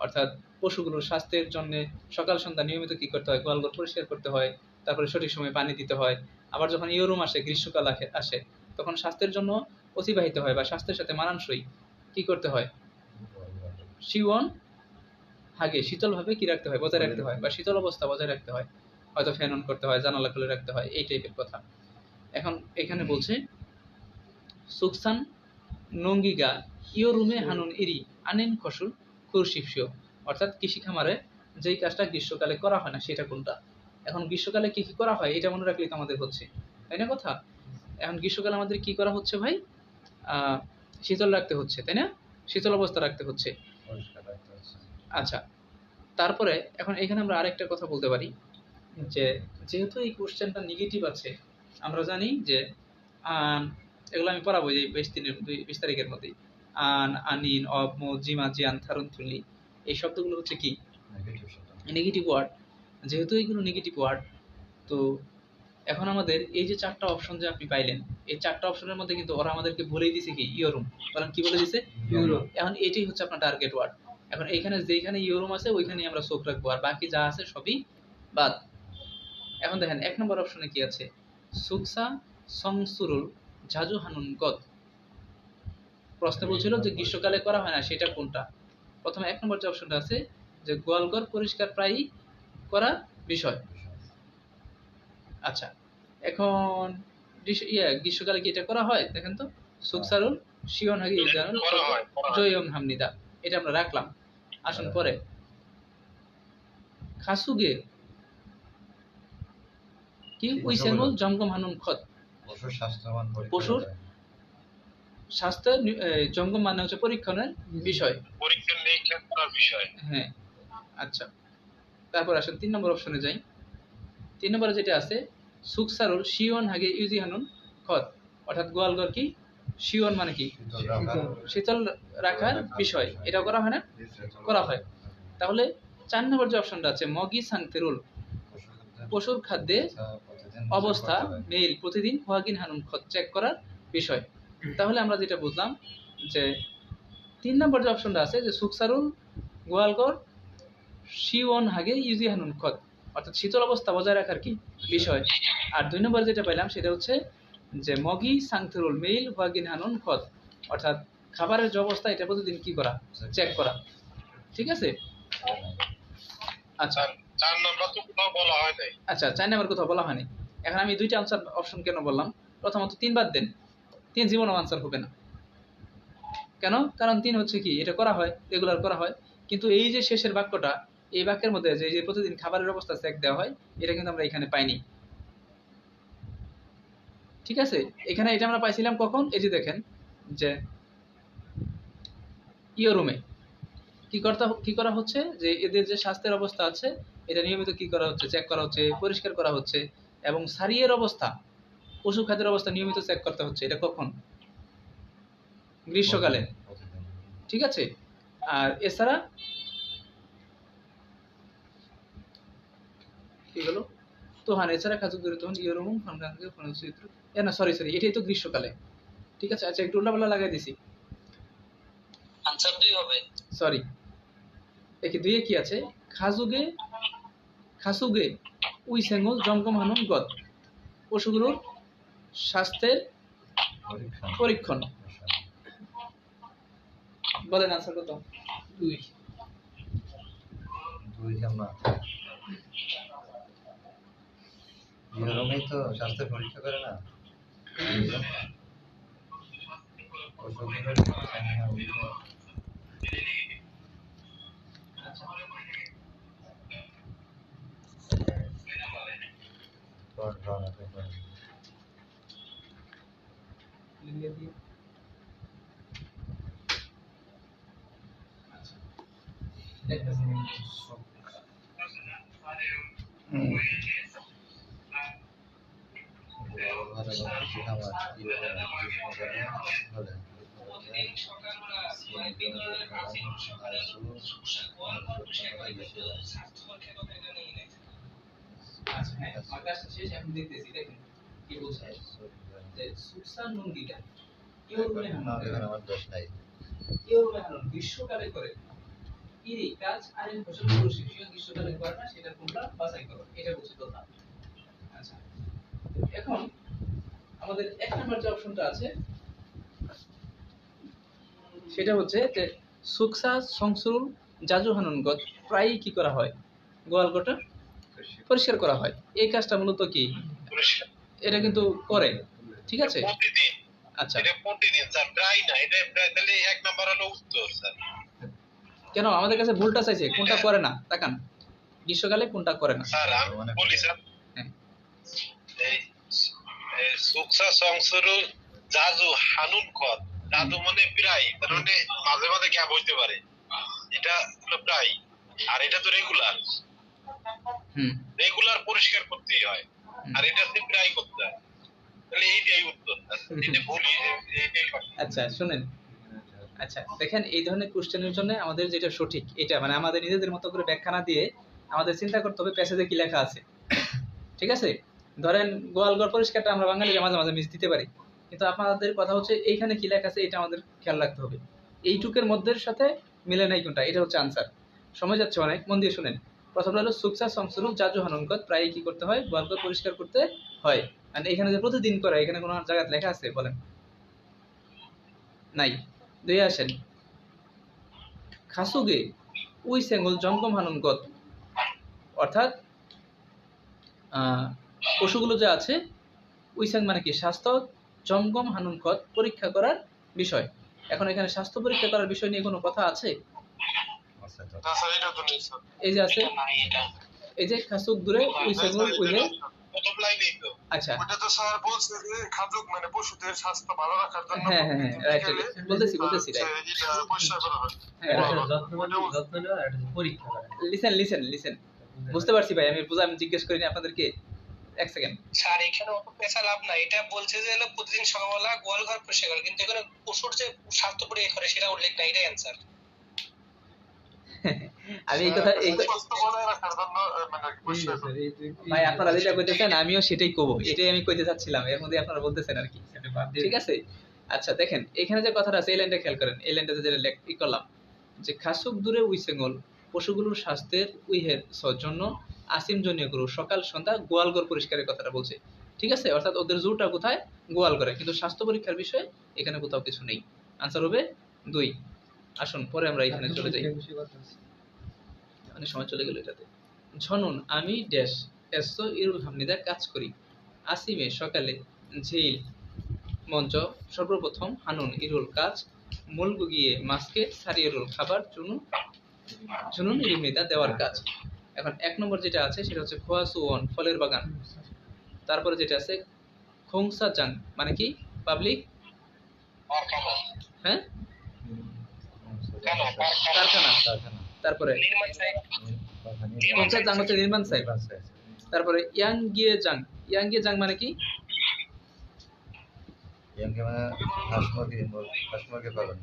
অর্থাৎ পশুগুলোর স্বাস্থ্যের জন্য সকাল সন্ধ্যা নিয়মিত কি করতে হয়? গোয়ালঘর পরিষ্কার করতে হয়, তারপরে সঠিক সময়ে পানি দিতে হয়। আবার যখন ইয়োরুম আসে, গ্রীষ্মকাল আসে, তখন স্বাস্থ্যের জন্য অতিবাহিত হয় বা স্বাস্থ্যের সাথে মানানসই কি করতে হয়? শিওন হাগে শীতলভাবে কি রাখতে হয়? বজায় রাখতে হয়, বা শীতল অবস্থা বজায় রাখতে হয়। হয়তো ফ্যান অন করতে হয়, জানালা খুলে রাখতে হয়, এই টাইপের কথা। এখন এখানে বলছে সুকসান নঙ্গিগা ইয়োরুমে হানুন ইরি আনেন খসুল কুরশিফিয়, অর্থাৎ কৃষি খামারে যেই কাজটা গ্রীষ্মকালে করা হয় না সেটা কোনটা। এখন গ্রীষ্মকালে কি কি করা হয় এটা মনে রাখলেই তো আমাদের হচ্ছে, তাই না কথা? এখন গ্রীষ্মকালে আমাদের কি করা হচ্ছে ভাই? শীতল রাখতে হচ্ছে, তাই না? শীতল অবস্থা রাখতে হচ্ছে। পরিষ্কার রাখতে হচ্ছে। আচ্ছা, তারপরে এখন এখানে আমরা আরেকটা কথা বলতে পারি যে যেহেতু এই কোশ্চেনটা নেগেটিভ আছে, আমরা জানি যে এগুলো আমি পড়াবো এই 20 তারিখের মধ্যেই। আন, আনিন, অব, মো, জিমা, জিয়ান, থারুন, থুলি, এই শব্দগুলো হচ্ছে কি নেগেটিভ শব্দ। Negative word. যেহেতু এইগুলো নেগেটিভ ওয়ার্ড, তো এখন আমাদের এই যে 4টা অপশন যে আপনি পাইলেন, এই 4টা অপশনের মধ্যে কিন্তু ওরা আমাদেরকে বলেই দিছে কি ইয়োরুম। বলেন কি বলে দিছে? ইয়োরুম। এখন এটাই হচ্ছে আপনার টার্গেট ওয়ার্ড। এখন এইখানে যেখানে ইয়োরুম আছে ওইখানেই আমরা চোখ রাখবো, আর বাকি যা আছে সবই বাদ। এখন দেখেন 1 নম্বর অপশনে কি আছে? সুকসা সংসুরুল ঝাজু হানুন গদ। প্রশ্ন বলছিল যে গ্রীষ্মকালে করা হয় না সেটা কোনটা। প্রথমে 1 নম্বর যে অপশনটা আছে যে গোয়ালঘর পরিষ্কার প্রায়ই করা বিষয়। আচ্ছা, এখন গ্রীষ্মকালে কি এটা করা হয়? দেখেন তো, সুকসারুল শিওন হাগি ইজানুল জয়ং হামনিদা, এটা আমরা রাখলাম। আসুন পরে খাসুগে কি উইসেনুল জমগম হানুন খত। পশুর স্বাস্থ্যমান পশুর স্বাস্থ্য জমগম মানে হচ্ছে পরীক্ষণের বিষয়, পরীক্ষা নিরীক্ষা করার বিষয়। হ্যাঁ। আচ্ছা, তারপর আসেন 3 নম্বর অপশনে যাই। 3 নম্বরে যেটা আছে সুকসারুল শিওন হাগে ইউজি হানুন খত, অর্থাৎ গোয়ালঘর কি শিওন মানে কি শীতল রাখার বিষয়, এটা করা হয় না? করা হয়। তাহলে 4 নম্বর যে অপশনটা আছে মগি সাংতেরুল, পশুর খাদ্যে অবস্থা মেইল প্রতিদিন হোয়াগিন হানুন খত, চেক করার বিষয়। তাহলে আমরা যেটা বুঝলাম যে 3 নম্বর যে অপশনটা আছে যে সুকসারুল গোয়ালঘর শিওন হাগে ইউজি হানুন খত, অর্থাৎ শীতল অবস্থা বজায় রাখার কি বিষয়। আর 2 নম্বর যেটা পাইলাম সেটা হচ্ছে যে মগি সাংথেরুল মেইল হোয়াগিন হানুন খত, অর্থাৎ খাবারের যে অবস্থা এটা প্রতিদিন কি করা, চেক করা। ঠিক আছে? আচ্ছা 4 নাম্বার তো কোথাও বলা হয় নাই। আচ্ছা, 4 নম্বর কথা বলা হয়নি। এখন আমি 2টা আনসার অপশন কেন বললাম? প্রথমত 3 বাদ দেন, 3 জীবনও আনসার হবে না। কেন? কারণ 3 হচ্ছে কি এটা করা হয়, রেগুলার করা হয়। কিন্তু এই যে শেষের বাক্যটা, এই বাক্যের মধ্যে যে প্রতিদিন খাবারের অবস্থা চেক দেওয়া হয়, এটা কিন্তু আমরা এখানে পাইনি। ঠিক আছে? এখানে এটা আমরা পাইছিলাম কখন? এই যে দেখেন যে ইয়োরুমে কি করা হচ্ছে যে এদের যে স্বাস্থ্যের অবস্থা আছে এটা নিয়মিত কি করা হচ্ছে, চেক করা হচ্ছে, পরিষ্কার করা হচ্ছে। এবং সারিয়ের অবস্থা, পশু খাদ্যের অবস্থা নিয়মিত চেক করতে হচ্ছে। এটা কখন? গ্রীষ্মকালে। ঠিক আছে? আর এছাড়া কি হলো তো হ্যাঁ, এছাড়া খাজুক ধরে তখন ইয়োরুম ফানগাঙ্গে ফনসিত্র না সরি এটাই তো গ্রীষ্মকালে। ঠিক আছে? আচ্ছা, একটু উল্টাপাল্টা লাগাই দিছি, আনসার 2 হবে। সরি। দেখি 2 এ কি আছে? খাসুগে উইসেঙ্গল জমগম হানুন গদ, পশুগুলোর স্বাস্থ্যের পরীক্ষণ। বলেন আনসার কত? 2। আমরা ইয়োরুমেই তো স্বাস্থ্য পরীক্ষা করে না। গ্রীষ্মকালে করে এই কাজ আইন ফসল প্রশিক্ষণ গ্রীষ্মকালে করে না, সেটা তোমরা বাছাই করো, এটা হচ্ছে কথা। আচ্ছা, এখন আমাদের 1 নম্বর যে অপশনটা আছে সেটা হচ্ছে যে সুকসা সংসুরুল জাজু হানুন গদ, প্রায়ই কি করা হয়? গোয়ালঘরটা পরিষ্কার করা হয়। এই কাজটা মূলত কি এটা কিন্তু করে। ঠিক আছে? প্রতিদিন। আচ্ছা, এটা প্রতিদিন স্যার, প্রায় না। এটা তাহলে 1 নাম্বার হলো উত্তর স্যার। কেন আমাদের কাছে ভুলটা চাইছে, কোনটা করে না তাকান, গ্রীষ্মকালে কোনটা করে না। স্যার আমি বলি স্যার, হ্যাঁ এই সুকসা সংসরু জাজু হানুন কত জাদু মানে প্রায়, তার মানে মাঝে মাঝে গ্যাপ হইতে পারে, এটা হলো প্রায়, আর এটা তো রেগুলার, হুম রেগুলার পরিষ্কার করতেই হয়, আর এটা হচ্ছে প্রায় করতে হয়, তাহলে এইটাই উত্তর। এটা বলি এইটাই সঠিক। আচ্ছা শুনেন, আচ্ছা দেখেন এই ধরনের কোশ্চেনের জন্য আমাদের যেটা সঠিক এটা মানে আমাদের নিজেদের মতো করে ব্যাখ্যা না দিয়ে আমাদের চিন্তা করতে হবে প্যাসেজে কি লেখা আছে। ঠিক আছে, ধরেন গোয়ালঘর পরিষ্কারটা আমরা বাঙালিরা মাঝে মাঝে মিস দিতে পারি, কিন্তু আপনাদের কথা হচ্ছে এইখানে কি লেখা আছে এটা আমাদের খেয়াল রাখতে হবে। এইটুকের মধ্যের সাথে মিলে নাই কোনটা, এটা হচ্ছে আনসার। সময় যাচ্ছে অনেক, মন দিয়ে শুনেন। প্রথমটা হলো সুকসা সংসরু জাজু হানুনকত, প্রায় কি করতে হয়, গোয়ালঘর পরিষ্কার করতে হয়। মানে এখানে যে প্রতিদিন করে এখানে কোনো জায়গায় লেখা আছে বলেন? নাই। দুই আসেন, খাসুগে উই সেঙ্গল জঙ্গম হানুনগত, অর্থাৎ পশুগুলো যে আছে উইসাং মানে কি স্বাস্থ্য, জঙ্গম হানুনগত পরীক্ষা করার বিষয়। এখন এখানে স্বাস্থ্য পরীক্ষা করার বিষয় নিয়ে কোনো কথা আছে? আচ্ছা তো না স্যার এটা তো নেই স্যার, এই যে আছে, নাই এটা এই যে খাসুক দূরে উই সেঙ্গল উইলে, প্রথম লাইনেই তো। আচ্ছা ওটা তো স্যার বলছে যে খাদ্য মানে পশুদের স্বাস্থ্য ভালো রাখার জন্য হ্যাঁ হ্যাঁ হ্যাঁ রাইট, বলতেছি রাইট, এটা পরিষ্কার করা হয়। হ্যাঁ যত্ন নেওয়া আর একটা পরীক্ষা করা। লিসেন বুঝতে পারছি ভাই, আমি আমি জিজ্ঞেস করিনি আপনাদেরকে, এক সেকেন্ড। স্যার এখানে অত পেশা লাভ নাই, এটা বলছে যে হলো প্রতিদিন সকালবেলা গোয়াল ঘর পরিষ্কার করে, কিন্তু এখানে পশুর যে স্বাস্থ্য পরীক্ষা করে সেটা উল্লেখ নাই, এটাই অ্যান্সার। আমি এই কথা স্বাস্থ্য বজায় রাখার জন্য মানে পরিষ্কার করা। ভাই আপনারা যেটা কইতেছেন আমিও সেটাই কব, এটাই আমি কইতে চাচ্ছিলাম, এর মধ্যে আপনারা বলতেছেন আর কি। ঠিক আছে, আচ্ছা দেখেন এখানে যে কথাটা আছে এই লাইনটা খেয়াল করেন, এই লাইনটাতে যেটা ই করলাম যে খাসুক দূরে উইসেঙ্গল পশুগুলোর স্বাস্থ্যের উইহের জন্য আসিম জনীয় গরু সকাল সন্ধ্যা গোয়ালঘর পরিষ্কারের কথাটা বলছে। ঠিক আছে, অর্থাৎ ওদের জোরটা কোথায়, গোয়াল করে, কিন্তু স্বাস্থ্য পরীক্ষার বিষয়ে এখানে কোথাও কিছু নেই। আনসার হবে 2। আসুন পরে আমরা এখানে চলে যাই, মানে সময় চলে গেল এটাতে। ঝনন আমি ড্যাশ এসো ইরুল হামনিদা কাজ করি, আসিমে সকালে ঝিল মঞ্চ সর্বপ্রথম, হানুন ইরুল কাজ, মুলগু গিয়ে মাছকে সারিয়রুল খাবার, ঝুনুন ইরুমিদা দেওয়ার কাজ। এখন 1 নম্বর যেটা আছে সেটা হচ্ছে খোয়াসুওন ফলের বাগান, তারপরে যেটা আছে খোংসা জাং মানে কি পাবলিক, হ্যাঁ কারখানা, তারপরে খোংসা জাং হচ্ছে নির্মাণ সাইট, তারপরে ইয়াং গিয়ে জাং মানে কি, ইয়াংকে মানে হাঁস মুরগি পালন।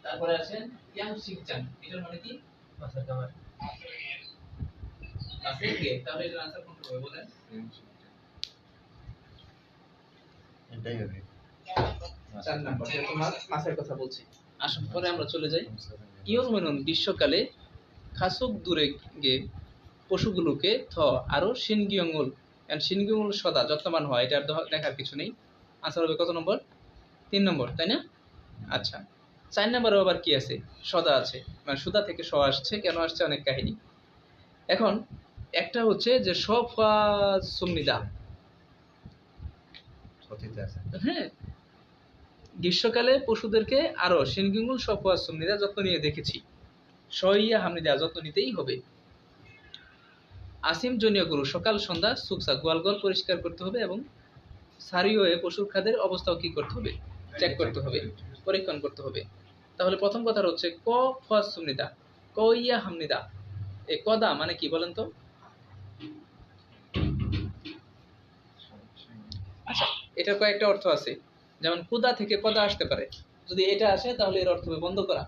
তারপরে আছেন ইয়াং শিকচাং, এটার মানে কি, মাছের খাবার। মাছের গেট। তাহলে এটার আনসার কোনটা হবে বলেন? এটাই হবে 4 নাম্বার, যেহেতু মাছের কথা বলছি। আসুন পরে আমরা চলে যাই। ইয়রমেনন গ্রীষ্মকালে খাসুক দূরে গিয়ে পশুগুলোকে আরো সিনগিয়ঙ্গুল, সিনগিয়ঙ্গুল সদা যত্নবান হয়, এটা আর দেখার কিছু নেই। আনসার হবে কত নম্বর? 3 নম্বর, তাই না? আচ্ছা 4 নম্বরে আবার কি আছে, সদা আছে, মানে সুদা থেকে স আসছে, কেন আসছে অনেক কাহিনী। এখন একটা হচ্ছে যে সুমনিদা, হ্যাঁ গ্রীষ্মকালে পশুদেরকে আরো সিনগিঙ্গুল সুমনিদা যত্ন নিয়ে দেখেছি, সইয়া হামনিদা যত্ন নিতেই হবে। আসিম জনীয় গরু সকাল সন্ধ্যা সুকসা গোয়ালঘর পরিষ্কার করতে হবে, এবং সারিওয়ে পশুর খাদ্যের অবস্থাও কি করতে হবে, চেক করতে হবে, পরীক্ষণ করতে হবে। তাহলে প্রথম কথা হচ্ছে ক সুমনিদা, ক ইয়া হামনিদা, এই কদা মানে কি বলেন তো? আচ্ছা এটার কয়েকটা অর্থ আছে, যেমন কুদা থেকে কদা আসতে পারে, যদি এটা আসে তাহলে এর অর্থ হবে বন্ধ করা।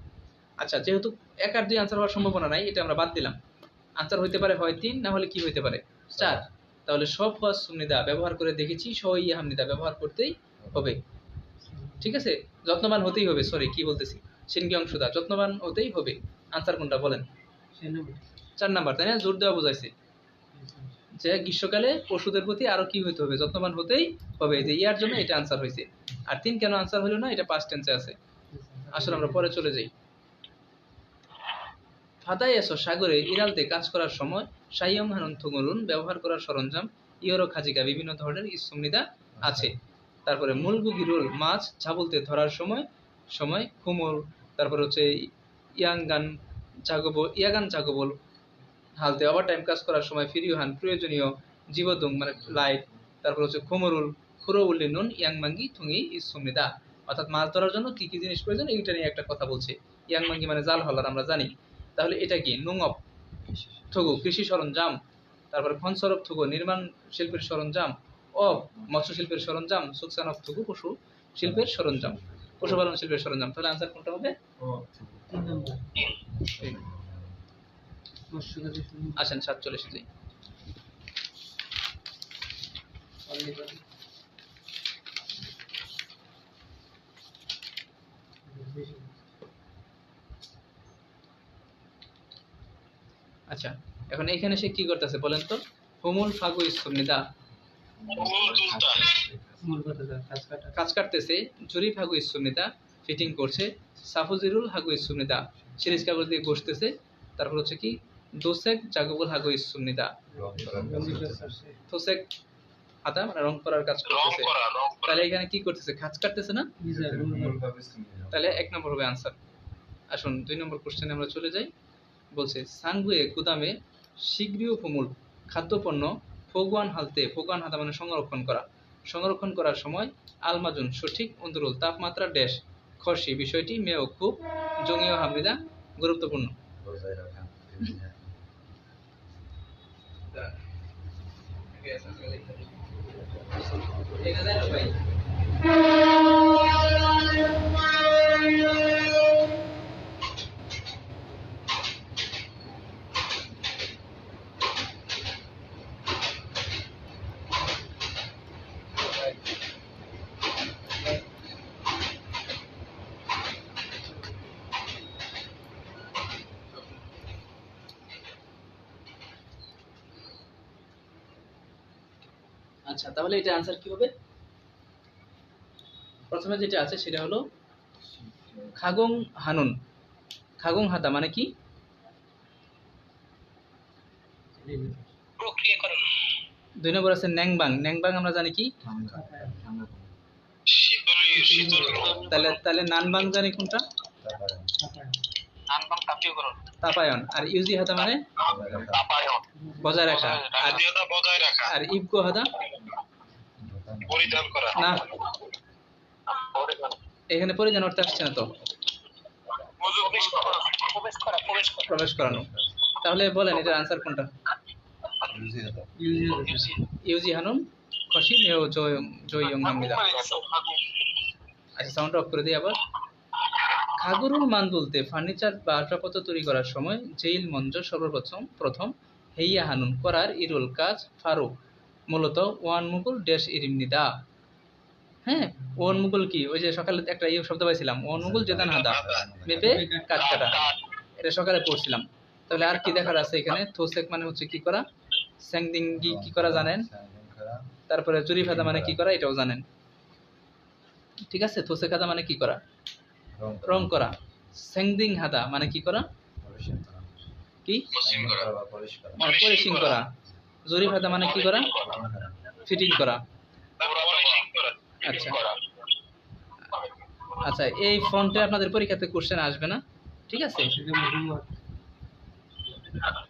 আচ্ছা যেহেতু 1 আর 2 আনসার হওয়ার সম্ভাবনা নাই, এটা আমরা বাদ দিলাম। আনসার হইতে পারে হয় 3, না হলে কি হইতে পারে 4। তাহলে সব সুমনিদা ব্যবহার করে দেখেছি, সই হামনিদা ব্যবহার করতেই হবে। ঠিক আছে, যত্নবান হতেই হবে, সরি কি বলতেছি, সিনকি অংশদা যত্নবান হতেই হবে। আনসার কোনটা বলেন? 4 নাম্বার, তাই না? জোর দেওয়া বোঝাইছে যে গ্রীষ্মকালে পশুদের প্রতি আরো কি হইতে হবে, যত্নবান হতেই হবে, যে ইয়ার জন্য এটা আনসার হয়েছে। আর 3 কেন আনসার হলো না, এটা পাস্ট টেন্সে আছে। আসলে আমরা পরে চলে যাই। ফাদাই এসো সাগরে ইরালতে কাজ করার সময় সাইয়ং হানুন থুগুলুন ব্যবহার করার সরঞ্জাম ইয়রো খাজিকা বিভিন্ন ধরনের সুমনিদা আছে। তারপরে মুলগুগিরুল মাছ ঝাবলতে ধরার সময় কুমোর, তারপরে হচ্ছে ইয়াগান জাগবল হালতে ওভার টাইম কাজ করার সময় ফিরিউহান প্রয়োজনীয় জীবদুং মানে লাইট, তারপর হচ্ছে খুমরুল খুরৌল্লি নুন ইয়াংমাঙ্গি থুঙি ইসুমিদা, অর্থাৎ মাছ ধরার জন্য কি কি জিনিস প্রয়োজন এইটা নিয়ে একটা কথা বলছে। ইয়াংমাঙ্গি মানে জাল হলার আমরা জানি, তাহলে এটা কি নুংঅপ থগু কৃষি সরঞ্জাম, তারপরে খনসরফ থগু নির্মাণ শিল্পের সরঞ্জাম, ও মৎস্য শিল্পের সরঞ্জাম, সুকসানফ থগু পশু শিল্পের সরঞ্জাম, পশুপালন শিল্পের সরঞ্জাম। তাহলে আনসার কোনটা হবে? আসেন 47 যাই। আচ্ছা, এখন এখানে সে কি করতেছে বলেন তো? হুমুল ফাগু ইসুনিদা, কাজ কাটতেছে। জুরি ফাগু ইসুনিদা ফিটিং করছে। সাফুজিরুল হাগু ইসুনিদা সিরিজ কাগজ দিয়ে ঘষতেছে। তারপর হচ্ছে কি দোসেক জাগবুল হাগু ইসুনিদা, দোসেক হাতা মানে রং করার কাজ করতেছে। তাহলে এখানে কি করতেছে? কাজ কাটতেছে না? তাহলে 1 নম্বর হবে আনসার। আসুন 2 নম্বর কোশ্চেনে আমরা চলে যাই। বলছে সাংগুয়ে গুদামে শীঘ্রীয় ফুমুল খাদ্যপণ্য ফোগুয়ান হালতে, ফোগুয়ান হাতা মানে সংরক্ষণ করার সময় আলমাজুন সঠিক অন্তরুল তাপমাত্রা ড্যাশ খসি, বিষয়টি মেয়েও খুব জঙ্গীয় হামরিদা গুরুত্বপূর্ণ। আচ্ছা, তাহলে এটা আনসার কি হবে? প্রথমে যেটা আছে সেটা হলো খাগং হানুন, খাগং হাতা মানে কি? প্রক্রিয়াকরণ। 2 নম্বর আছে ন্যাংবাং, ন্যাংবাং আমরা জানি কি? তাহলে নানবাং জানি কোনটা? নানবাং তাপীয়করণ, তাপায়ন। আর ইউজি হাতা মানে তাপায়ন বজায় রাখা। আর ইবগো হাতা পরিধান করা না, এখানে পরিধান অর্থ আসছে না তো, প্রবেশ করানো। তাহলে বলেন এটার আনসার কোনটা? ইউজি হানুন খসি মেও জয়ং হামরিদা। আচ্ছা, সাউন্ড অফ করে দিই আবার। খাগরুল মানদুলতে ফার্নিচার বা আসবাবপত্র তৈরি করার সময় জেইল মঞ্জ সর্বপ্রথম হেইয়া হানুন করার ইরুল কাজ ফারুক মূলত ওয়ান মুকুল ড্যাশ ইরিমনিদা। হ্যাঁ, ওয়ান মুকুল কি? ওই যে সকালে একটা শব্দ পাইছিলাম, ওয়ান মুকুল জেদান হাদা মেপে কাট কাটা, এটা সকালে পড়ছিলাম। তাহলে আর কি দেখার আছে এখানে? থোসেক মানে হচ্ছে কি করা, স্যাংদিঙ্গি কি করা জানেন, তারপরে জুরি ফাদা মানে কি করা এটাও জানেন, ঠিক আছে? থোসেক হাদা মানে কি করা? রং করা। স্যাংদিং হাদা মানে কি করা? কি মানে পলিশিং করা। জুরি ফাদা মানে কি করা? ফিটিং করা। আচ্ছা আচ্ছা, এই ফন্টে আপনাদের পরীক্ষাতে কোশ্চেন আসবে না, ঠিক আছে?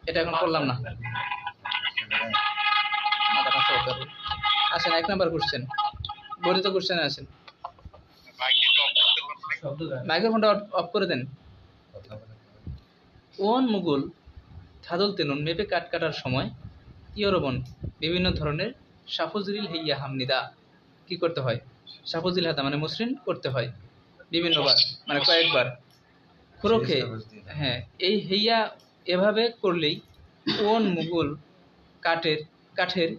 এটা এখন করলাম না। আসেন 1 নাম্বার কোশ্চেন, বর্ধিত কোশ্চেনে আসেন। মাইক্রোফোনটা অফ করে দেন। ওয়ান মুগুল থাদল তেনুন মেপে কাট কাটার সময় ইয়রবন বিভিন্ন ধরনের সাফুজরিল হেইয়া হামনিদা কি করতে হয়? সাফুজিল হাতা মানে মসৃণ করতে হয় বিভিন্নবার, মানে কয়েকবার। খুরোখে, হ্যাঁ, এই হেইয়া এভাবে করলেই ওন মুগুল কাঠের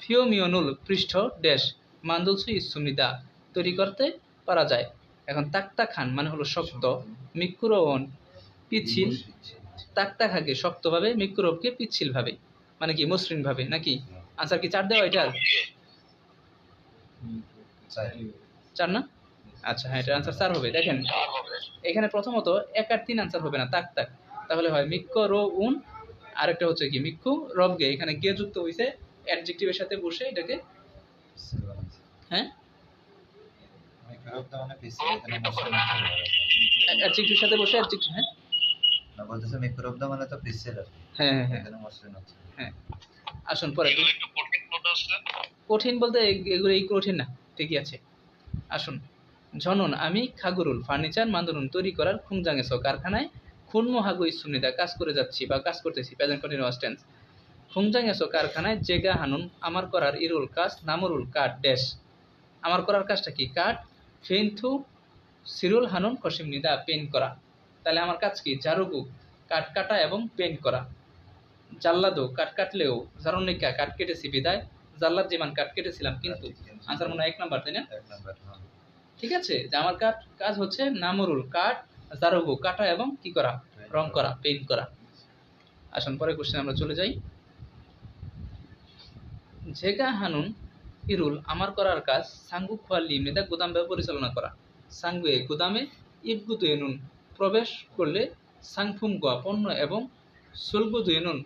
ফিওমিয়নুল পৃষ্ঠ ড্যাশ মান্দুলসু ইসুনিদা তৈরি করতে পারা যায়। এখন তাক্তা খান মানে হলো শক্ত, মিক্রোন পিচ্ছিল, তাক্তা খাকে শক্তভাবে, মিক্রোবকে পিচ্ছিল ভাবে, মানে কি মসৃণ ভাবে নাকি? আনসার কি 4 দেওয়া এটার? 4 না? আচ্ছা, হ্যাঁ, এটার আনসার 4 হবে। দেখেন এখানে প্রথমত 1 আর 3 আনসার হবে না, তাক তাহলে হয় মিক্কো রো উন, আরেকটা হচ্ছে কি মিক্কু রবগে, এখানে গে যুক্ত হইছে অ্যাডজেক্টিভের সাথে বসে এটাকে হ্যাঁ মিক্রোরোবদা মানে পিসিএল এখানে মসৃণ অ্যাডজেক্টিভের সাথে বসে অ্যাডজেক্টিভ হ্যাঁ না বলতেছে মিক্রোরোবদা মানে তো পিসিএল আর কি। হ্যাঁ হ্যাঁ এখানে মসৃণ আছে। হ্যাঁ আসুন পরে এগুলো একটু কঠিন মনে হচ্ছে। কঠিন বলতে এগুলো এই কঠিন না, ঠিকই আছে। আসুন, ঝনন আমি খাগরুল ফার্নিচার মান্দরুন তৈরি করার খুমজাঙেছ কারখানায় খুনমো হাগু ইসুনিদা কাজ করে যাচ্ছি বা কাজ করতেছি, প্রেজেন্ট কন্টিনিউয়াস টেন্স। খুমজাঙেছ কারখানায় জেগা হানুন আমার করার ইরুল কাজ নামরুল কাট ড্যাশ। আমার করার কাজটা কি? কাট ফেন্থু সিরুল হানুন কসিমনিদা পেন করা। তাহলে আমার কাজ কি? জারুগু কাট কাটা এবং পেন করা। জাল্লাদো কাট কাটলেও, জারুনিকা কাট কেটেছি বিদায়, জাল্লাদ যেমান কাট কেটেছিলাম কিন্তু। আনসার মনে হয় 1 নাম্বার, তাই না? 1 নাম্বার। হ্যাঁ ঠিক আছে, যে আমার কাজ হচ্ছে নামরুল কাট, জারুগু কাটা এবং কি করা? রং করা, পেইন্ট করা। আসুন পরে কোশ্চেন আমরা চলে যাই। জেগা হানুন ইরুল আমার করার কাজ সাঙ্গু খোয়ালি মেদা গুদাম পরিচালনা করা। সাঙ্গুয়ে গুদামে ইবগুতুয়েনুন প্রবেশ করলে সাংফুম গোয়া পণ্য এবং সুলগুতুয়েনুন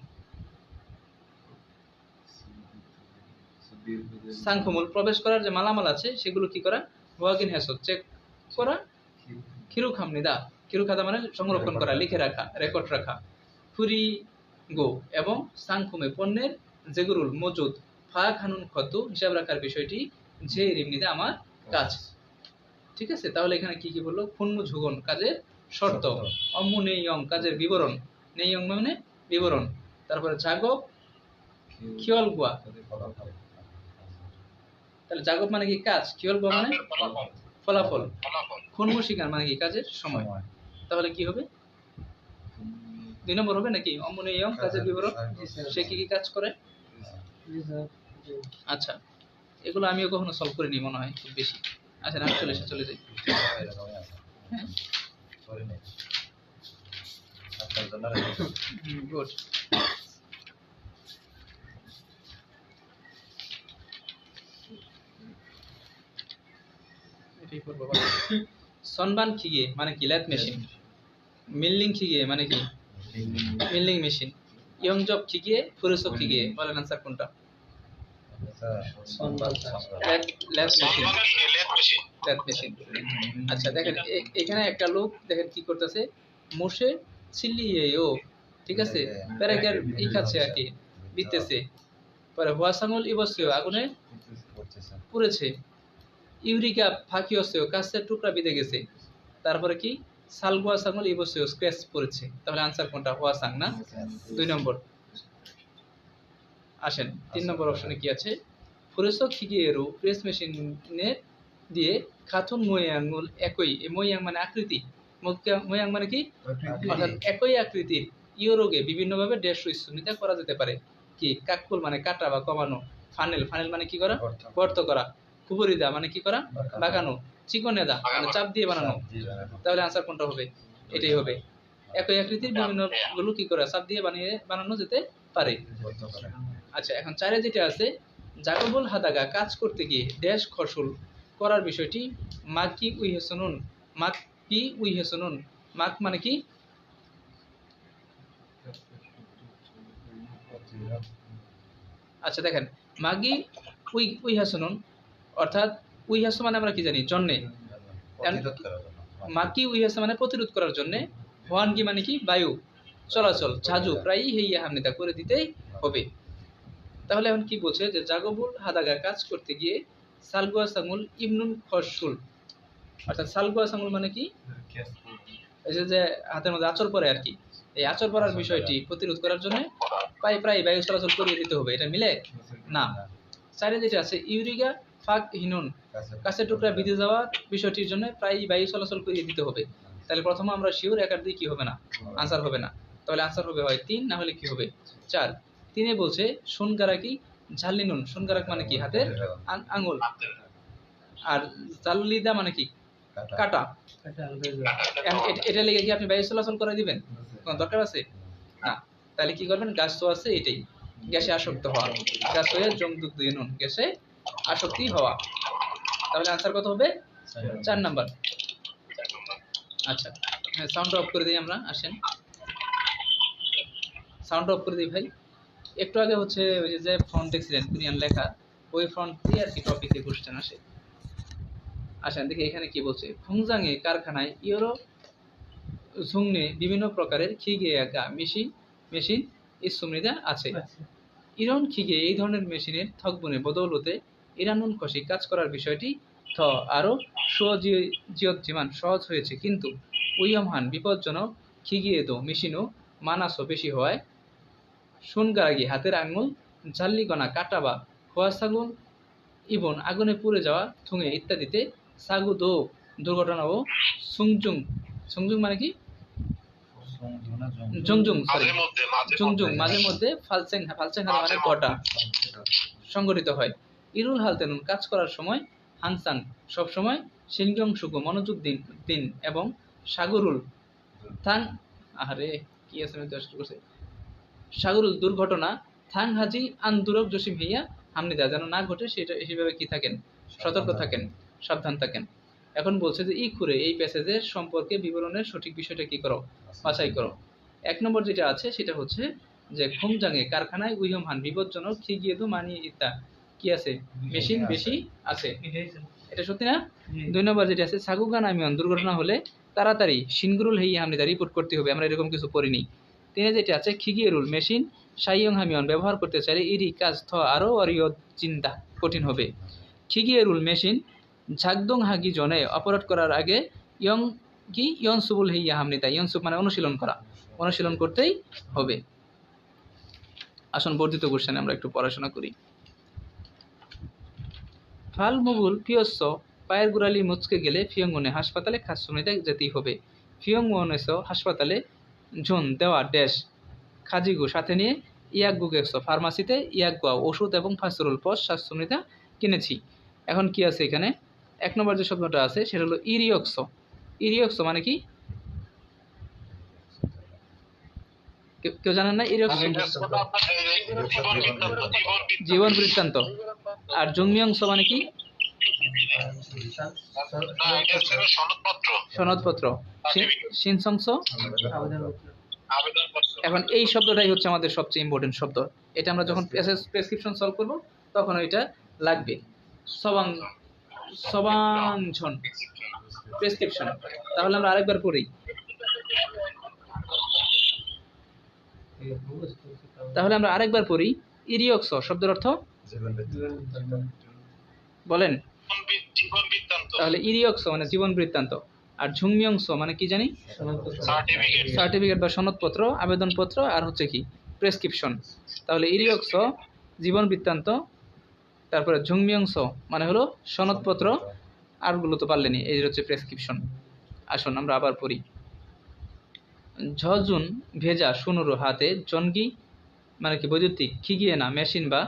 সাংফুমুল প্রবেশ করার যে মালামাল আছে সেগুলো কি করা? ওয়াগিন হ্যাসো চেক করা। খিরু খামনিদা, খিরু খাদা মানে সংরক্ষণ করা, লিখে রাখা, রেকর্ড রাখা। ফুরি গো এবং সাংফুমে পণ্যের যেগুরুল মজুদ ফায়াক হানুন ক্ষত হিসাব রাখার বিষয়টি যে রিমনিদা আমার কাজ। ঠিক আছে, তাহলে এখানে কি কি বললো? খুন্মু ঝুগন কাজের শর্ত, অম্মু নেইয়ং কাজের বিবরণ, নেইয়ং মানে বিবরণ। তারপরে জাগব খিয়ল গুয়া, তাহলে জাগব মানে কি? কাজ। খিয়ল গুয়া মানে ফলাফল। খুন্মু শিকার মানে কি? কাজের সময়। তাহলে কি হবে? 2 নম্বর হবে নাকি? অম্মু নেইয়ং কাজের বিবরণ, সে কি কি কাজ করে। আচ্ছা, এগুলো আমিও কখনো সলভ করিনি মনে হয় খুব বেশি। আচ্ছা না, চলে যাই। হ্যাঁ গুড। এটাই করবো। সনবান খিগে মানে কি? ল্যাথ মেশিন। মিল্লিং খিগে মানে কি? মিল্লিং মেশিন। ইয়ংজব খিগে ফুরুসো খিগে, বলেন আনসার কোনটা? ল্যাথ মেশিন। আচ্ছা দেখেন, এখানে একটা লোক দেখেন কি করতেছে, মোশে চিল্লিয়ে ও, ঠিক আছে, প্যারাকের ই খাচ্ছে আর কি, বিতেছে। পরে হোয়াসাঙ্গুল ইবসেও আগুনে পুড়েছে। ইউরিকা ফাঁকিওসেও কাছের টুকরা বিঁধে গেছে। তারপরে কি? সালগুয়া সাঙ্গুল ইবসেও স্ক্র্যাচ পড়েছে। তাহলে আনসার কোনটা? হোয়াসাং না? 2 নম্বর। আসেন 3 নম্বর অপশনে কি আছে? ফুরেসো খিগিয়েরু প্রেস মেশিনে দিয়ে খাতুন ময়াঙ্গুল একই, ময়াং মানে আকৃতি, ময়াং মানে কি? অর্থাৎ একই আকৃতির ইয়োরোগে বিভিন্নভাবে ড্যাশ সুইসুনিতা করা যেতে পারে। কি? কাকুল মানে কাটা বা কমানো। ফানেল মানে কি করা? গর্ত করা। কুবরিদা মানে কি করা? বাগানো। চিকনেদা মানে চাপ দিয়ে বানানো। তাহলে আনসার কোনটা হবে? এটাই হবে। একই আকৃতির বিভিন্ন গুলো কি করে? চাপ দিয়ে বানানো যেতে পারে। আচ্ছা, এখন 4 যেটা আছে, জাগবুল হাদাগা কাজ করতে গিয়ে ড্যাশ খসুল করার বিষয়টি মাকি উইহেসনুন। মাক মানে কি? আচ্ছা দেখেন, মাগি উইহাসনুন অর্থাৎ উইহাস মানে আমরা কি জানি? জন্যে। মাকি উইহাস মানে প্রতিরোধ করার জন্যে। হোয়ানগি মানে কি? বায়ু চলাচল ঝাজু প্রায়ই হেইয়া হামনিদা করে দিতেই হবে। তাহলে এখন কি বলছে? যে জাগবুল হাদাগা কাজ করতে গিয়ে সালগুয়া সাঙ্গুল ইবনুন খসুল, অর্থাৎ সালগুয়া সাঙ্গুল মানে কি? এই যে হাতের মধ্যে আঁচড় পরে আর কি, এই আঁচড় পরার বিষয়টি প্রতিরোধ করার জন্য প্রায় বায়ু চলাচল করিয়ে দিতে হবে। এটা মিলে না। 4 যেটা আছে, ইউরিগা ফাক হিনুন কাছের টুকরা বিঁধে যাওয়ার বিষয়টির জন্য প্রায় বায়ু চলাচল করিয়ে দিতে হবে। তাহলে প্রথমে আমরা শিওর 1 আর 2 কি হবে না? আনসার হবে না। তাহলে আনসার হবে হয় 3, না হলে কি হবে? 4। 3 বলছে সুনগারা কি? ঝাল্লিনুন। সুনগারাক মানে কি? হাতের আঙ্গুল। আর জাল্লিদা মানে কি? কাটা। এটা লেগে কি আপনি বায়ু চলাচল করে দিবেন? কোন দরকার আছে না। তাহলে কি করবেন? গাছ তো আছে, এটাই গ্যাসে আসক্ত হওয়া। গাছ হয়ে জমদুক দুই নুন, গ্যাসে আসক্তি হওয়া। তাহলে আনসার কত হবে? 4 নাম্বার। আচ্ছা হ্যাঁ, সাউন্ড অফ করে দিই আমরা। আসেন সাউন্ড অফ করে দিই ভাই। একটু আগে হচ্ছে ওই যে ফ্রন্ট দেখছিলেন কোরিয়ান লেখা, ওই ফ্রন্ট দিয়ে আর কি টপিকে কোশ্চেন আসে। আসেন দেখি এখানে কি বলছে। ফুংজাংয়ে কারখানায় ইউরো ঝুংনে বিভিন্ন প্রকারের খিগেয়াগা মেশিন ইসুমনিদা আছে। ইরন খিগে এই ধরনের মেশিনের থকবনের বদৌলতে ইরানুন খসি কাজ করার বিষয়টি আরো সহজ হয়েছে, কিন্তু উইয়মহান বিপজ্জনক খিগিয়েদো মেশিনও মানাসও বেশি হওয়ায় সুনগারাগি হাতের আঙুল জাল্লিগনা কাটা বা খোয়া ছাগল ইবন আগুনে পুড়ে যাওয়া থুঙে ইত্যাদিতে সাগু দো দুর্ঘটনা ও সুংজুং মানে কি জুংজুং মাঝে মধ্যে ফালচেং মানে ঘটা সংঘটিত হয়। ইরুল হালতেনুন কাজ করার সময় হাংসাং সবসময় সিনগং সুকু মনোযোগ দিন এবং সাগরুল থাং কি আছে সাগরুল দুর্ঘটনা থাং হাজি আন্দুরক জসিম হইয়া হামনিদা যেন না ঘটে সেভাবে কি থাকেন, সতর্ক থাকেন, সাবধান থাকেন। এখন বলছে যে ই খুরে এই প্যাসেজের সম্পর্কে বিবরণের সঠিক বিষয়টা কি করো, বাছাই করো। 1 নম্বর যেটা আছে সেটা হচ্ছে যে খুমজাংয়ে কারখানায় উইয়মহান বিপজ্জনক খিগিয়েদু মানি ইত্যা কি আছে, মেশিন বেশি আছে, এটা সত্যি না? 2 নম্বর যেটা আছে সাগুগা নামিয়ন দুর্ঘটনা হলে তাড়াতাড়ি সিনগুরুল হেই হামনিদা রিপোর্ট করতে হবে, আমরা এরকম কিছু করিনি। 3 যেটা আছে খিগিয়েরুল মেশিন সাইয়ং হামিয়ন ব্যবহার করতে চাইলে ইরি কাজ আরো অরিয় চিন্তা কঠিন হবে। খিগিয়েরুল মেশিন ঝাকদং হাগি জনে অপরাধ করার আগে ইয়নসুবুল হেইয়া হামনিদা, ইয়নসুব মানে অনুশীলন করতেই হবে। আসুন বর্ধিত কোশ্চেনে আমরা একটু পড়াশোনা করি। ফাল মুবুল পিয়স্য পায়ের গোড়ালি মুচকে গেলে ফিয়ংনে হাসপাতালে খাসুমিতে যেতেই হবে। ফিয়ংনেস হাসপাতালে ঝুন দেওয়া ড্যাশ খাজিগু সাথে নিয়ে ইয়াকগু গেছো ফার্মাসিতে ইয়াকগুয়া ওষুধ এবং ফাসরুল পস শাসুমিতা কিনেছি। এখন কি আছে এখানে 1 নম্বর যে শব্দটা আছে সেটা হলো ইরিয়ক্স মানে কি কেউ জানেন না? ইরিয়ক্স জীবন বৃত্তান্ত। আর জুংমিয়ংস মানে কি সনদপত্র। শিনসংস এখন এই শব্দটাই হচ্ছে আমাদের সবচেয়ে ইম্পর্টেন্ট শব্দ। এটা আমরা যখন প্রেসক্রিপশন সলভ করব তখন এটা লাগবে। সবাংঝন প্রেসক্রিপশন। তাহলে আমরা আরেকবার পড়ি। ইরিয়ক্স শব্দের অর্থ বলেন। তাহলে ইরিয়ক্স মানে জীবন বৃত্তান্ত, আর ঝুংমিয়ংস মানে কি জানি সার্টিফিকেট বা সনদপত্র, আবেদনপত্র, আর হচ্ছে কি প্রেসক্রিপশন। তাহলে ইরিয়ক্স জীবন বৃত্তান্ত, তারপরে ঝুংমিয়ংস মানে হলো সনদপত্র, আরগুলো তো পারলেনি, এই হচ্ছে প্রেসক্রিপশন। আসুন আমরা আবার পড়ি। ঝজুন ভেজা সুনুরু হাতে জনগি মানে কি বৈদ্যুতিক, খিগিয়ে না মেশিন বা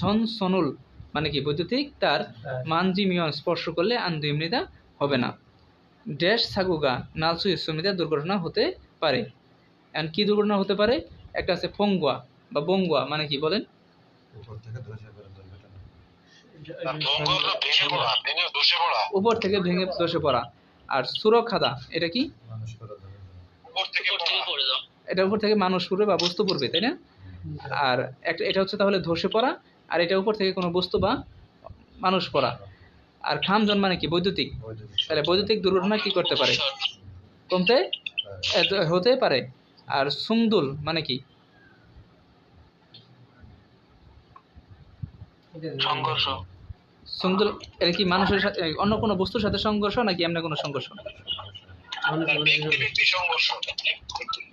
ঝন সনুল মানে কি বৈদ্যুতিক তার মানজিমিয়ন স্পর্শ করলে আন্দুইমনিদা হবে না। ড্যাশ সাগুগা নালসু ইসুমিদা দুর্ঘটনা হতে পারে। এখন কি দুর্ঘটনা হতে পারে? একটা আছে ফোংগুয়া বা বঙ্গুয়া মানে কি বলেন? উপর থেকে ভেঙে ধসে পড়া। আর সুরখাদা এটা কি? এটা উপর থেকে মানুষ পড়বে বা বস্তু পড়বে, তাই না? আর এটা হচ্ছে তাহলে ধসে পড়া, আর এটা উপর থেকে কোনো বস্তু বা মানুষ পড়া। আর খামজন মানে কি বৈদ্যুতিক। তাহলে বৈদ্যুতিক দুর্ঘটনা কি করতে পারে? কমতে হতে পারে। আর সুংদুল মানে কি? সুংদুল এটা কি মানুষের সাথে অন্য কোনো বস্তুর সাথে সংঘর্ষ নাকি এমনি কোনো সংঘর্ষ?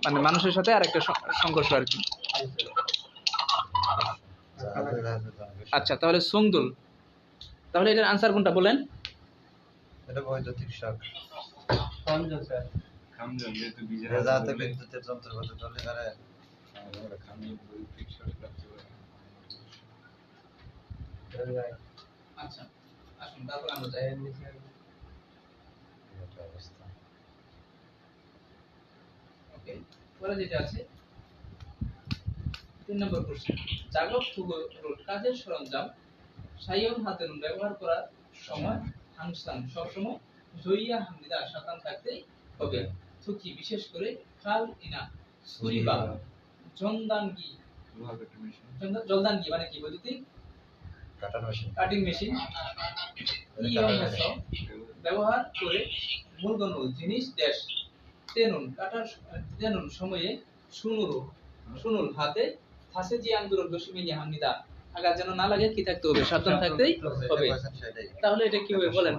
মানে মানুষের সাথে আরেকটা সংঘর্ষ আর কি। আচ্ছা তাহলে সুংদুল, তাহলে এটার আনসার কোনটা বলেন? এটা বৈদ্যুতিক শক। খামজন যেহেতু যাতে বিদ্যুতের যন্ত্রপাতি চলে তারা খামজন বৈদ্যুতিক শক লাগতে পারে। আচ্ছা আসুন তারপর আমরা যাই অবস্থা। ওকে, পরে যেটা আছে 3 নম্বর প্রশ্ন। জাগক ফুগরুল কাজের সরঞ্জাম সাইয়ং হাতের ব্যবহার করার সময় হাংসাং সব সময় জইয়া হামদিদা সাবধান থাকতে হবে। থুকি বিশেষ করে খাল ইনা সুরিবা জলদানগি মানে কি বৈদ্যুতিক কাটিং মেশিন ব্যবহার করে মূলগণ জিনিস দেশ তেনুন তেনুন সময়ে শুনুল হাতে থাসে জি আন্দোলন দশমী হামনিদা আঘাত যেন না লাগে কি থাকতে হবে, সাবধান থাকতেই হবে। তাহলে এটা কি হবে বলেন?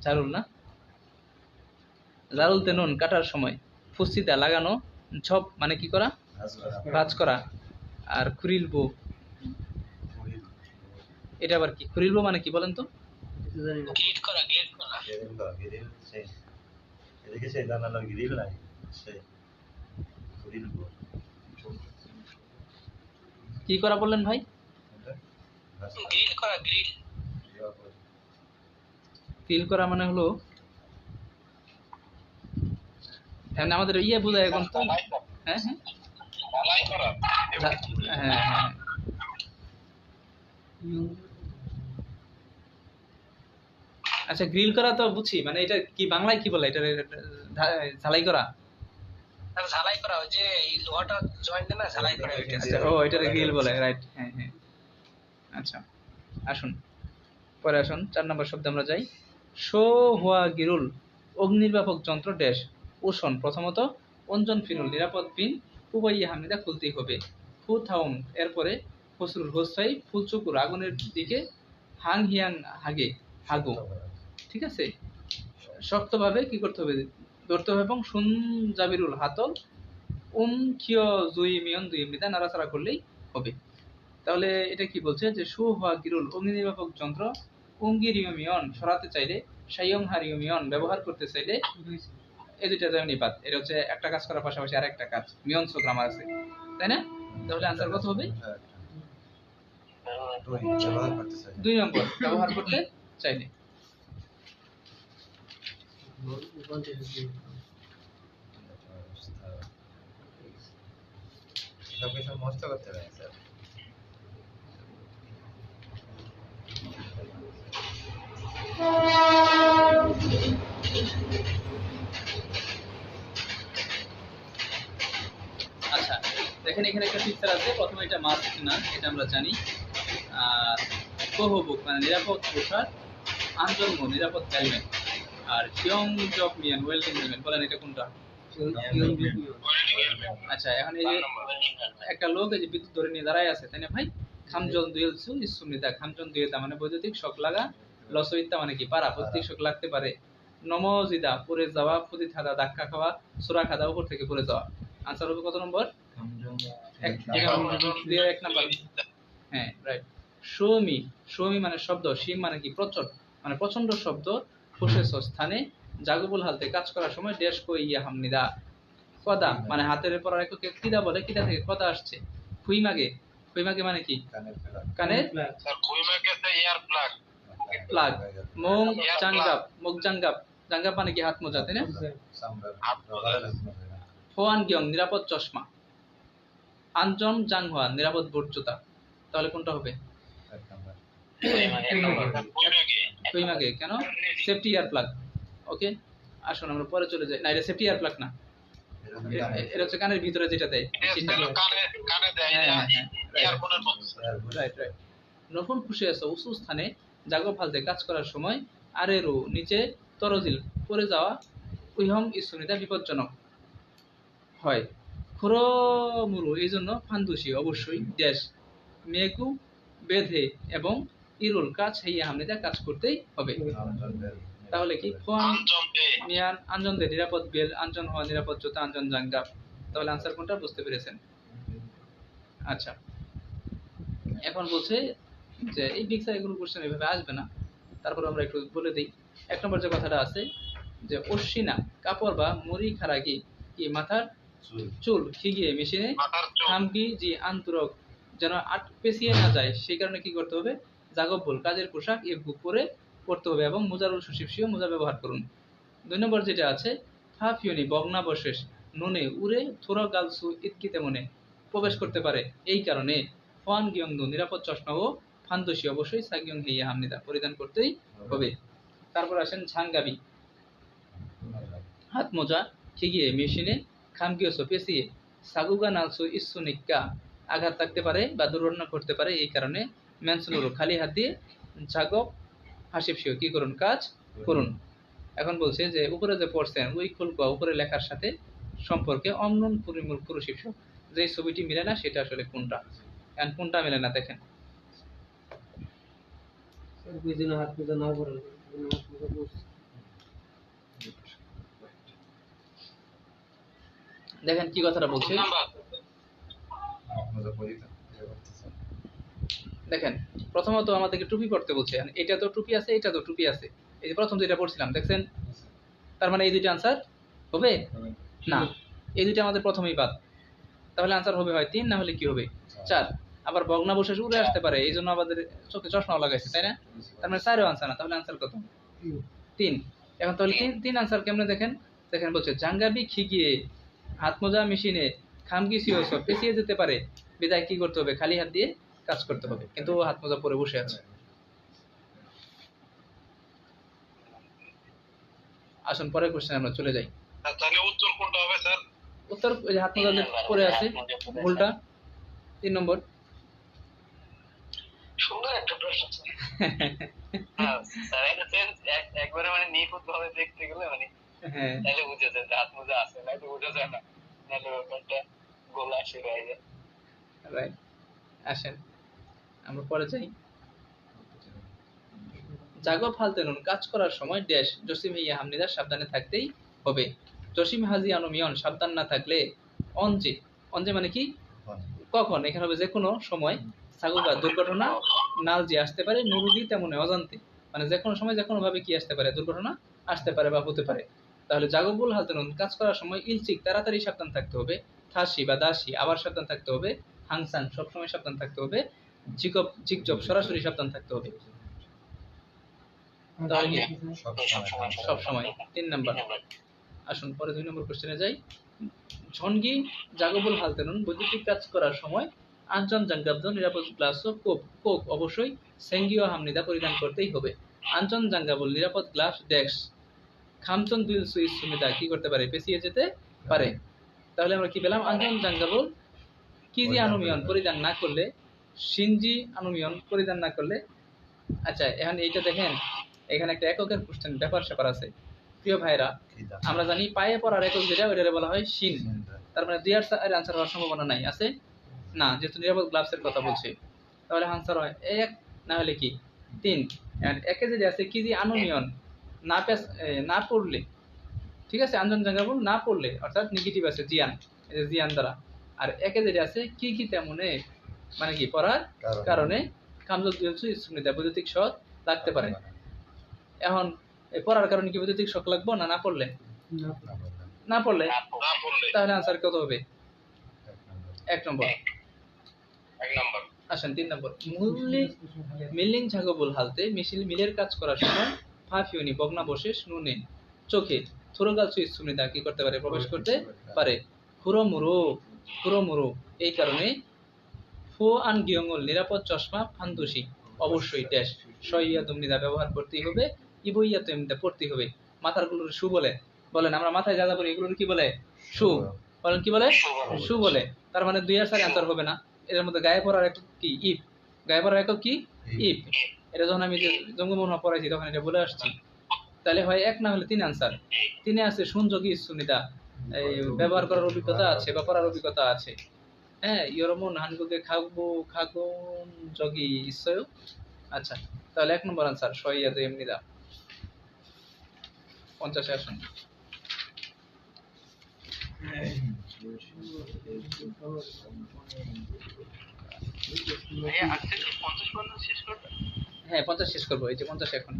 জারুল না, জারুল তেনুন কাটার সময় ফুসিদা লাগানো, ছপ মানে কি করা, ভাঁজ করা, আর খুরিলবো এটা আবার কি? খুরিলবো মানে কি বলেন তো? গ্রিড করা এদিকে সেই জানালার গ্রিল নাই, সেই গ্রিল কি করা বললেন ভাই? গ্রিল করা গ্রিল করা মানে হলো আমাদের ইয়ে বোঝায় এখন তো। হ্যাঁ হ্যাঁ হ্যাঁ হ্যাঁ আচ্ছা, গ্রিল করা তো বুঝি, মানে এটা কি বাংলায় কি বলে? এটা ঝালাই করা, ঝালাই করা, ওই যে এই লোহাটা জয়েন্ট না ঝালাই করা, আচ্ছা ও এটারে গ্রিল বলে, রাইট। হ্যাঁ হ্যাঁ আচ্ছা আসুন পরে আসুন 4 নম্বর শব্দে আমরা যাই। শো হুয়া গিরুল অগ্নিনির্বাপক যন্ত্র ড্যাশ ওশন, প্রথমত অঞ্জন ফিনুল নিরাপদ পিন উবাইয়া হামিদা খুলতেই হবে। ফু থাউন এরপরে ফসরুল হোসাই ফুলচুকুর আগুনের দিকে হাং হিয়াং হাগে হাগু, ঠিক আছে, শক্তভাবে কি করতে হবে, ধরতে হবে, এবং সুন জাবিরুল হাতল খিয় জুই মিয়ন দুই মৃদা নাড়াচাড়া করলেই হবে। তাহলে এটা কি বলছে যে শু হওয়া গিরুল অগ্নিনির্বাপক যন্ত্র উঙ্গিরিয়মিয়ন সরাতে চাইলে সাইয়ং হারিয়মিয়ন ব্যবহার করতে চাইলে এই দুইটা যেমন নিপাত, এটা হচ্ছে একটা কাজ করার পাশাপাশি আর একটা কাজ, মিয়ন সো গ্রামার আছে, তাই না? তাহলে আনসার কত হবে? 2 নম্বর ব্যবহার করতে চাইলে। সবকিছু মস্ত করতে হবে স্যার। আচ্ছা দেখেন এখানে একটা পিকচার আছে, প্রথমে এটা মাস্ক না, এটা আমরা জানি। আর কোহবুক মানে নিরাপদ পোশাক, আনজন্ম নিরাপদ হেলমেট, আর কিয়ং জব মিয়ান ওয়েল্ডিং হেলমেট, বলেন এটা কোনটা? আচ্ছা এখন এই যে একটা লোক এই যে বিদ্যুৎ ধরে নিয়ে দাঁড়ায় আছে, তাই না ভাই? খামজন দুয়েলসু ইসুমিদা, খামজন দুয়েতা মানে বৈদ্যুতিক শক লাগা, লসইতা মানে কি পারা, বৈদ্যুতিক শক লাগতে পারে। নমজিদা পড়ে যাওয়া, ফুদি থাদা ধাক্কা খাওয়া, সুরা খাদা উপর থেকে পড়ে যাওয়া। আনসার হবে কত নম্বর? 1 নাম্বার। হ্যাঁ রাইট। সৌমি, সৌমি মানে শব্দ, শিম মানে কি প্রচন্ড, মানে প্রচন্ড শব্দ, প্রশেষ স্থানে জাগুবুল হালতে কাজ করার সময় ড্যাশ কই ইয়া হামনিদা, কদা মানে হাতের পরার এককে কিদা বলে, কিদা থেকে কদা আসছে। খুইমাগে, খুইমাগে মানে কি? কানের স্যার খুইমাগে তো ইয়ার প্লাগ, প্লাগ। মোং জাঙ্গাপ, মুখ জাঙ্গাপ, জাঙ্গাপ মানে কি হাত মোজা, তাই না? হোয়ান গিয়ং নিরাপদ চশমা, আনজন জাংহুয়া নিরাপদ বুট জুতা। তাহলে কোনটা হবে? খুইমাগে কেন? সেফটি ইয়ার প্লাগ। ওকে আসুন আমরা পরে চলে যাই। না এটা সেফটি ইয়ার প্লাগ না, এটা হচ্ছে কানের ভিতরে যেটা দেয়, কানে দেয় ইয়ারফোনের মতো। Right right. নফুন খুশি আছে উঁচু স্থানে জাগো ফালতে কাজ করার সময় আরেরও নিচে তরজিল পড়ে যাওয়া উইহম ইসুনিদা বিপজ্জনক হয়। খুরমুরু এই জন্য ফান্দুসি অবশ্যই ড্যাশ মেঘু বেঁধে এবং ইরুল কাজ হেইয়া হামনিদা কাজ করতেই হবে। তাহলে কি মিয়ান আঞ্জন দে নিরাপদ বেল, আঞ্জন হওয়া নিরাপদ জুতা, আঞ্জন জাঙ্গাপ। তাহলে আনসার কোনটা বুঝতে পেরেছেন? আচ্ছা এখন বলছে যে এই পিকচার এগুলো কোশ্চেন এভাবে আসবে না, তারপর আমরা একটু বলে দিই। 1 নম্বর যে কথাটা আছে যে অশ্বিনা কাপড় বা মুড়ি খারাগি কি মাথার চুল খিগিয়ে মেশিনে খামকি জি আন্তরক যেন পেছিয়ে না যায়, সেই কারণে কি করতে হবে? জাগব্বুল কাজের পোশাক এ বুক করে পড়তে হবে এবং মোজারুল সুশিপসিও মোজা ব্যবহার করুন। 2 নম্বর যেটা আছে ফাফিয়নি বগ্নাবশেষ নুনে উড়ে থোরা গালসু ইতকিতে মনে প্রবেশ করতে পারে, এই কারণে হোয়ান গিয়ংদু নিরাপদ চশমা ও ফান্দসি অবশ্যই সাগিয়ং হেইয়া হামনিদা পরিধান করতেই হবে। তারপর আসেন ঝাঙ্গাবি হাত মোজা খিগিয়ে মেশিনে খামকিওসো পেছিয়ে সাগুগা নালসু ইসুনিক্কা আঘাত থাকতে পারে বা দুর্ঘটনা ঘটতে পারে, এই কারণে ম্যানসুনুরু খালি হাত দিয়ে জাগব হাসিবশীয় কি করুন, কাজ করুন। এখন বলছে যে উপরে যে পড়ছেন ওই খুলকা উপরে লেখার সাথে সম্পর্কে অমনুন পরিমূল পুরুষিপস, যে ছবিটি মিলে না সেটা আসলে কোনটা, এখন কোনটা মিলে না দেখেন। দুইজনে হাত মোজা না পড়ে দুইজনে হাত মোজা পড়ছে। দেখেন কি কথাটা বলছে, দেখেন প্রথমত আমাদেরকে টুপি পড়তে বলছে, এটা তো টুপি আছে, এটা তো টুপি আছে, এই যে প্রথম যেটা পড়ছিলাম দেখছেন, তার মানে এই দুইটা আনসার হবে না, এই দুইটা আমাদের প্রথমেই বাদ, তাহলে আনসার হবে হয় 3 না হলে কি হবে 4। আবার ভগ্নাবশেষ উড়ে আসতে পারে, এই জন্য আমাদের চোখে চশমাও লাগাইছে, তাই না? তার মানে 4ও আনসার না, তাহলে আনসার কত 3। এখন তাহলে 3 আনসার কেমনে দেখেন, দেখেন বলছে জাঙ্গাবি খিগিয়ে হাত মোজা মেশিনে খামগি সিওস পেঁচিয়ে যেতে পারে, বিদায় কি করতে হবে, খালি হাত দিয়ে কাজ করতে হবে, কিন্তু ও হাত মোজা পরে বসে আছে। আসুন পরের কোশ্চেন আমরা চলে যাই। তাহলে উত্তর কোনটা হবে স্যার? উত্তর ওই যে হাত মোজা যে পরে আছে ভুলটা 3 নম্বর। সুন্দর একটা প্রশ্ন। হ্যাঁ স্যার, এটা একবারে মানে নিখুঁত ভাবে দেখতে গেলে মানে হ্যাঁ তাহলে বুঝে যায় যে হাত মোজা আছে, না তো বোঝা যায় না, নাহলে ব্যাপারটা গোলা আসে রয়ে যায়। রাইট, আসেন আমরা পরে যাই। জাগো ফালতে নুন কাজ করার সময় ড্যাশ জসিম ভাইয়া হামনিদার সাবধানে থাকতেই হবে। জসিম হাজি আনুমিয়ন সাবধান না থাকলে অঞ্জে, অঞ্জে মানে কি কখন, এখানে হবে যে কোনো সময়, সাগুবা দুর্ঘটনা, নাল যে আসতে পারে, নুরুবি তেমন অজান্তে, মানে যে কোনো সময় যে কোনো ভাবে কি আসতে পারে, দুর্ঘটনা আসতে পারে বা হতে পারে। তাহলে জাগবুল হালতে নুন কাজ করার সময় ইলচিক তাড়াতাড়ি সাবধান থাকতে হবে, থাসি বা দাসি আবার সাবধান থাকতে হবে, হাংসাং সবসময় সাবধান থাকতে হবে, জিকব জিকজব সরাসরি সাবধান থাকতে হবে। তাহলে কি সব সময় 3 নাম্বার। আসুন পরে 2 নম্বর কোশ্চেনে যাই। ঝনগি জাগবুল হালতেনুন বৈদ্যুতিক কাজ করার সময় আঞ্চন জাঙ্গাবদ নিরাপদ গ্লাস ও কোপ কোক অবশ্যই সেঙ্গিও হামনিদা পরিধান করতেই হবে। আঞ্চন জাঙ্গাবুল নিরাপদ গ্লাস ড্যাশ খামচন দুই সুইচ সুমিদা কি করতে পারে, পেছিয়ে যেতে পারে। তাহলে আমরা কি পেলাম, আঞ্চন জাঙ্গাবুল কিজি আনুমিয়ন পরিধান না করলে, সিনজি আনুমিয়ন পরিধান না করলে। আচ্ছা এখন এইটা দেখেন, এখানে একটা এককের কোশ্চেন ব্যাপার স্যাপার আছে প্রিয় ভাইরা। আমরা জানি পায়ে পড়ার একক যেটা ওইটারে বলা হয় শিন, তার মানে 2 এর আনসার হওয়ার সম্ভাবনা নাই, আছে না, যেহেতু নিরাপদ গ্লাভসের কথা বলছে, তাহলে আনসার হয় 1 না হলে কি 3। এন্ড একে যেটা আছে কি যে আনুমিয়ন না পড়লে, ঠিক আছে, আঞ্জন জাঙ্গাবুল না পড়লে অর্থাৎ নেগেটিভ আছে জিয়ান, এই যে জিয়ান দ্বারা। আর একে যেটা আছে কি কি তেমনে মানে কি পড়ার কারণে কামজল দিলসু ইসুনিদা বৈদ্যুতিক শক লাগতে পারে। এখন এই পড়ার কারণে কি বৈদ্যুতিক শক লাগবে না, না পড়লে, না পড়লে, তাহলে আনসার কত হবে 1 নম্বর। আসেন 3 নম্বর। মিলিং ঝাগবুল হালতে মিলের কাজ করার সময় ফাফিউনি ভগ্নাবশেষ নুনে চোখে থুরগাল সুইচ সুমিদা কি করতে পারে, প্রবেশ করতে পারে। হুরোমুরো এই কারণে ফো আন গিয়ঙ্গল নিরাপদ চশমা ফান্দুসি অবশ্যই ড্যাশ সইয়া দুমনিদা ব্যবহার করতেই হবে, ইবইয়া তুমনিদা পড়তেই হবে। মাথার গুলোর শু বলে, বলেন আমরা মাথায় যা যা বলি এগুলোর কি বলে, শু বলেন, কি বলে, শু বলে। তার মানে 2 এর সাথে আনসার হবে না। এর মধ্যে গায়ে পড়ার একক কি, ইপ, গায়ে পড়ার একক কি, ইপ। এটা যখন আমি জঙ্গমোহন পড়াইছি তখন এটা বলে আসছি। তাহলে হয় 1 না হলে 3 আনসার। 3 আছে সুনযোগী সুনিদা, এই ব্যবহার করার অভিজ্ঞতা আছে বা পড়ার অভিজ্ঞতা আছে। হ্যাঁ ইয়রমন হানগুকে খাগুন যোগী ইসয়। আচ্ছা তাহলে 1 নম্বর আনসার সইয়াদ এমনিদা। 50 আসুন। হ্যাঁ 50 শেষ করবো, এই যে 50 এখন,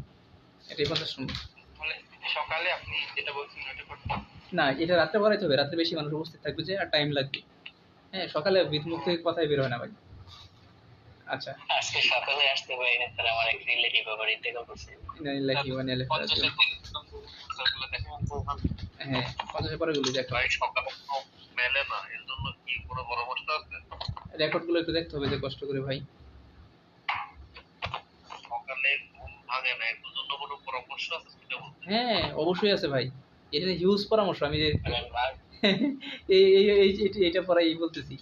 এটাই 50 নম্বর। সকালে আপনি যেটা বলছেন ওটা করতে না, এটা রাত্রে পড়াইতে হবে, রাত্রে বেশি মানুষ উপস্থিত থাকবে যে, আর টাইম লাগবে। হ্যাঁ সকালে বিদমুখ থেকে কথাই বের হয় না ভাই। আচ্ছা আজকে সকালে আসতে পারি না স্যার, আমার এক রিলেটিভ আবার ইন্তেকাল করছে। ইন্নালিল্লাহি ওয়া ইন্না ইলাইহি রাজিউন। হ্যাঁ 50 পরে গুলো দেখো, ভাই সকালে তো মেলে না, এর জন্য কি কোনো পরামর্শ আছে? রেকর্ড গুলো একটু দেখতে হবে যে কষ্ট করে ভাই। সকালে ঘুম ভাঙে না, এর জন্য কোনো পরামর্শ আছে সেটা বলতে? হ্যাঁ অবশ্যই আছে ভাই, এটা হিউজ পরামর্শ। আমি যে এইটা পড়াই বলতেছি।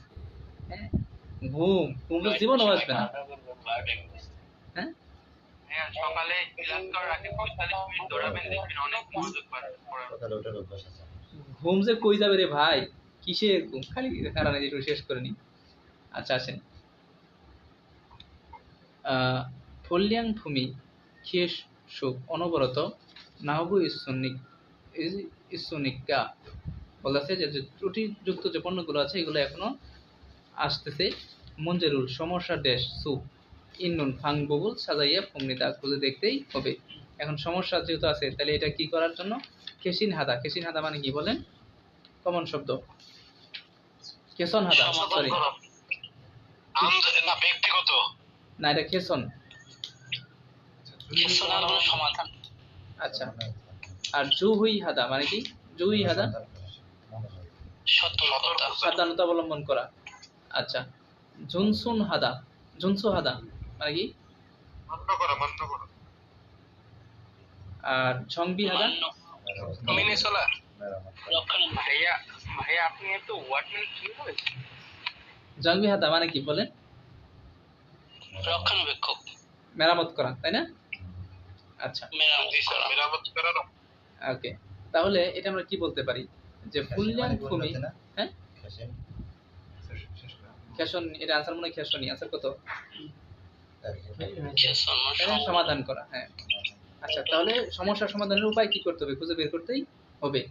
হ্যাঁ ঘুম তো জীবনও আসবে না। হ্যাঁ হ্যাঁ সকালে ক্লাস করার আগে 45 মিনিট দৌড়াবেন, দেখবেন অনেক মনোযোগ বাড়বে পড়ার। সকালে ওঠার অভ্যাস আছে। ঘুম যে কই যাবে রে ভাই, কিসে ঘুম, খালি কারণে একটু শেষ করে নি। আচ্ছা আসেন, ফল্যাং ভূমি খেস সুখ অনবরত নাহবু ইসনিকা বলেছে যে ত্রুটিযুক্ত যে পণ্যগুলো আছে এগুলো এখনো আসতেছে। মঞ্জেরুল সমস্যা ড্যাশ সুপ ইন্নুন ফাং বগুল সাজাইয়া ফমনিতা খুঁজে দেখতেই হবে। এখন সমস্যা যেহেতু আছে তাহলে এটা কি করার জন্য কেসিন হাদা, কেসিন হাদা মানে কি বলেন, কমন শব্দ কেসন হাদা, সরি না ব্যক্তিগত না এটা কেসন। সমাধান। আচ্ছা, আর জুহুই হাদা মানে কি, জুহুই হাদা সতর্কতা। সাবধানতা অবলম্বন করা। আচ্ছা, জুনসুন হাদা, জুনসু হাদা মানে কি, মান্য করা। আর ঝংবি হাদা মেনে চলা। ভাইয়া ভাইয়া আপনি একটু ওয়ার্ড মিনিট কি বলেন? জংবি হাদা মানে কি বলেন, রক্ষণাবেক্ষক, মেরামত করা, তাই না? আচ্ছা মেরামত করা। ওকে, তাহলে এটা আমরা কি বলতে পারি যে ফুলল্যাং ভূমি, হ্যাঁ খেসন, এটা আনসার মনে হয় খেসনি, আনসার কত, তাই না? সমাধান করা, হ্যাঁ। আচ্ছা, তাহলে সমস্যার সমাধানের উপায় কি করতে হবে, খুঁজে বের করতেই হবে।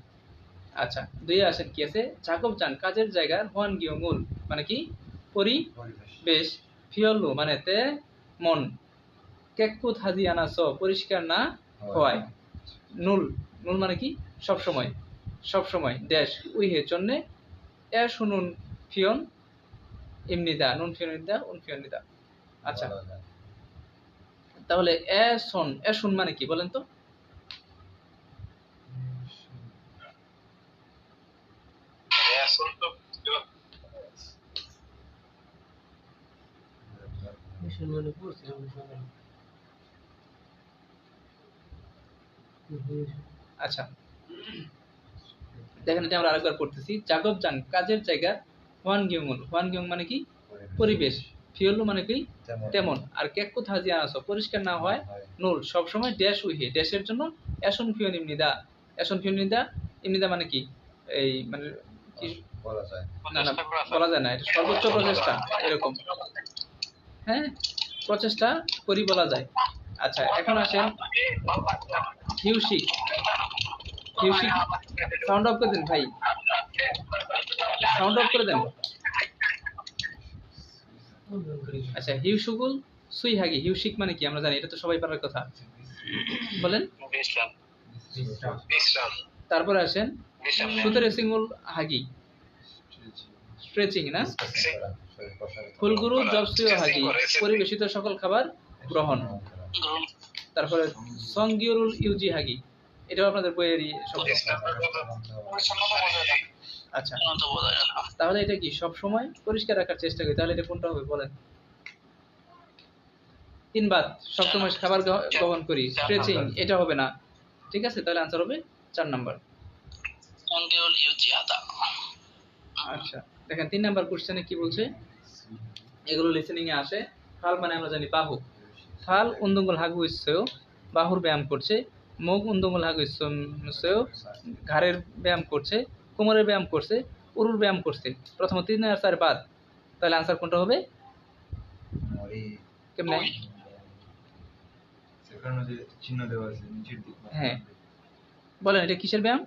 আচ্ছা, দুইয়ে আসেন কি আছে, জাকব জান কাজের জায়গার হোয়ান গিয়মুল মানে কি, পরিবেশ, ফিয়লু মানে তে মন, কেকুত হাজি আনাস পরিষ্কার না হয়, নুল নুল মানে কি সব সময়, সব সময় ড্যাশ উইহে জন্যে এ শুনুন ফিয়ন ইমনিদা নুন ফিয়নিদা উন ফিয়নিদা। আচ্ছা, তাহলে এ শুন মানে কি বলেন তো, মুসলমানে পড়ছে আমি সকালে। আচ্ছা দেখেন, এটা আমরা আরেকবার পড়তেছি। জাগব জান কাজের জায়গা, হোয়ান গিয়মুল, হোয়ান গিয়ং মানে কি পরিবেশ, ফিয়লু মানে কি তেমন, আর কেকুত হাজি আনাস পরিষ্কার না হয়, নুল সব সময় ড্যাশ উইহে ড্যাশের জন্য, এসন ফিয়ন ইমনিদা, এসন ফিয়ন ইমনিদা মানে কি, এই মানে কি বলা যায় না না বলা যায় না, এটা সর্বোচ্চ প্রচেষ্টা এরকম, হ্যাঁ প্রচেষ্টা করি বলা যায়। আচ্ছা, এখন আসেন হিউসিক, হিউসিক সাউন্ড অফ করে দেন ভাই, সাউন্ড অফ করে দেন। আচ্ছা, হিউসুগুল সুই হাগি, হিউসিক মানে কি আমরা জানি, এটা তো সবাই পারার কথা, বলেন। বিশ্রাম। তারপরে আসেন সুতরে সিঙ্গুল হাগি, স্ট্রেচিং না, ফুলগুরু জবসিও হাগি পরিবেশিত সকল খাবার গ্রহণ। তারপরে সংগিউরুল ইউজি হাগি, এটাও আপনাদের বইয়েরই শব্দ। আচ্ছা, তাহলে এটা কি সব সময় পরিষ্কার রাখার চেষ্টা করি, তাহলে এটা কোনটা হবে বলেন, 3 বাত সব সময় খাবার গ্রহণ করি, স্ট্রেচিং এটা হবে না, ঠিক আছে, তাহলে আনসার হবে 4 নাম্বার। আচ্ছা দেখেন 3 নাম্বার কোশ্চেনে কি বলছে, এগুলো লিসেনিং এ আসে। ফাল মানে আমরা জানি বাহু, ফাল উন্দঙ্গল হাগু ইচ্ছেও বাহুর ব্যায়াম করছে, মুখ উন্দঙ্গল হাগু ইচ্ছেও ঘাড়ের ব্যায়াম করছে, কোমরের ব্যায়াম করছে, উরুর ব্যায়াম করছে। প্রথম 3 আর 4 বাদ, তাহলে আনসার কোনটা হবে, কেমনে, সেখানে যে চিহ্ন দেওয়া আছে নিচের দিক, হ্যাঁ বলেন এটা কিসের ব্যায়াম,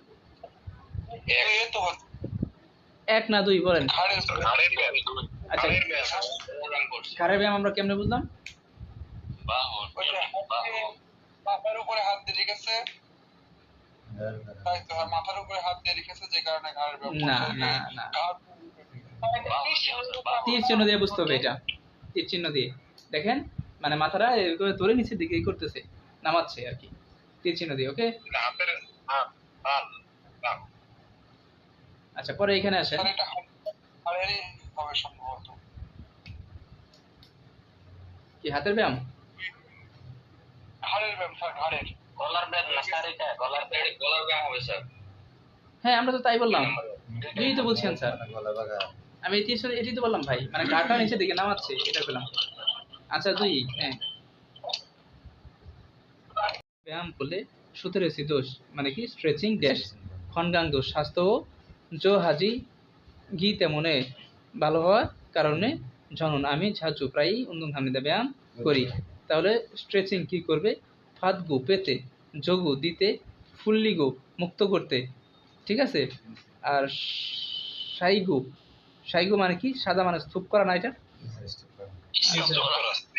1 না 2 বলেন। আচ্ছা, ঘাড়ের ব্যায়াম আমরা কেমনে বুঝলাম, মাথার উপরে হাত দিয়ে রেখেছে, তাই তো মাথার উপরে হাত দিয়ে রেখেছে যে কারণে ঘাড়ের না না না, তীর চিহ্ন দিয়ে বুঝতে হবে, এটা তীর চিহ্ন দিয়ে দেখেন, মানে মাথাটা এরকম ধরে নিচের দিকে করতেছে, নামাচ্ছে আর কি, তীর চিহ্ন দিয়ে। ওকে, আচ্ছা পরে এখানে আসেন, সম্ভবত কি হাতের ব্যায়াম, ঘাড়ের ব্যায়াম, স্যার ঘাড়ের, গলার ব্যায়াম না স্যার, এটা গলার ব্যায়াম হবে স্যার। হ্যাঁ আমরা তো তাই বললাম, দুই তো বলছেন স্যার, গলা বাঁকা, আমি এটাই তো বললাম ভাই, মানে ঘাড়টা নিচের দিকে নামাচ্ছে, এটা পেলাম। আচ্ছা 2, হ্যাঁ ব্যায়াম করলে সুতরেছি দোষ মানে কি স্ট্রেচিং ড্যাশ খনগাং দোষ স্বাস্থ্য ও জো হাজি ঘি তেমনে ভালো হওয়ার কারণে জনন আমি ঝাঁচু প্রায়ই উন্দুং হামনিদা ব্যায়াম করি। তাহলে স্ট্রেচিং কি করবে? ফাতগু পেতে, যোগু দিতে, ফুল্লিগু মুক্ত করতে, ঠিক আছে। আর সাইগু, সাইগু মানে কি? সাদা মানে স্তূপ করা না এটা? আচ্ছা,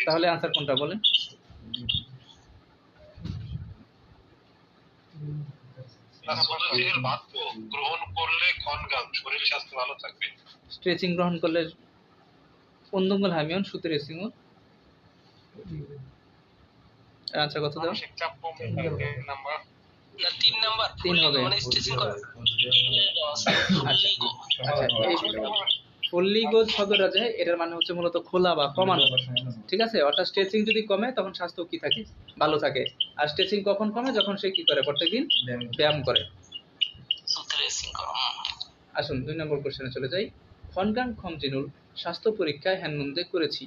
তাহলে আনসার কোনটা বলেন? গ্রহণ করলে খনগাং শরীর স্বাস্থ্য ভালো থাকবে। স্ট্রেচিং গ্রহণ করলে অন্দঙ্গল হামিয়ন সুতের সিংহ। আনসার কত দাও? মানসিক চাপ কমে থাকে নাম্বার না 3 নাম্বার 3 হবে। মানে স্ট্রেচিং করা। আচ্ছা আচ্ছা, এই ফুল্লিগো শব্দটা যে এটার মানে হচ্ছে মূলত খোলা বা কমানো, ঠিক আছে। অর্থাৎ স্ট্রেচিং যদি কমে তখন স্বাস্থ্য কি থাকে? ভালো থাকে। আর স্ট্রেচিং কখন কমে? যখন সে কি করে? প্রত্যেকদিন ব্যায়াম করে। স্ট্রেচিং করা। আসুন 2 নম্বর কোশ্চেনে চলে যাই। খনগাং খমজিনুল স্বাস্থ্য পরীক্ষায় হ্যানমন্দে করেছি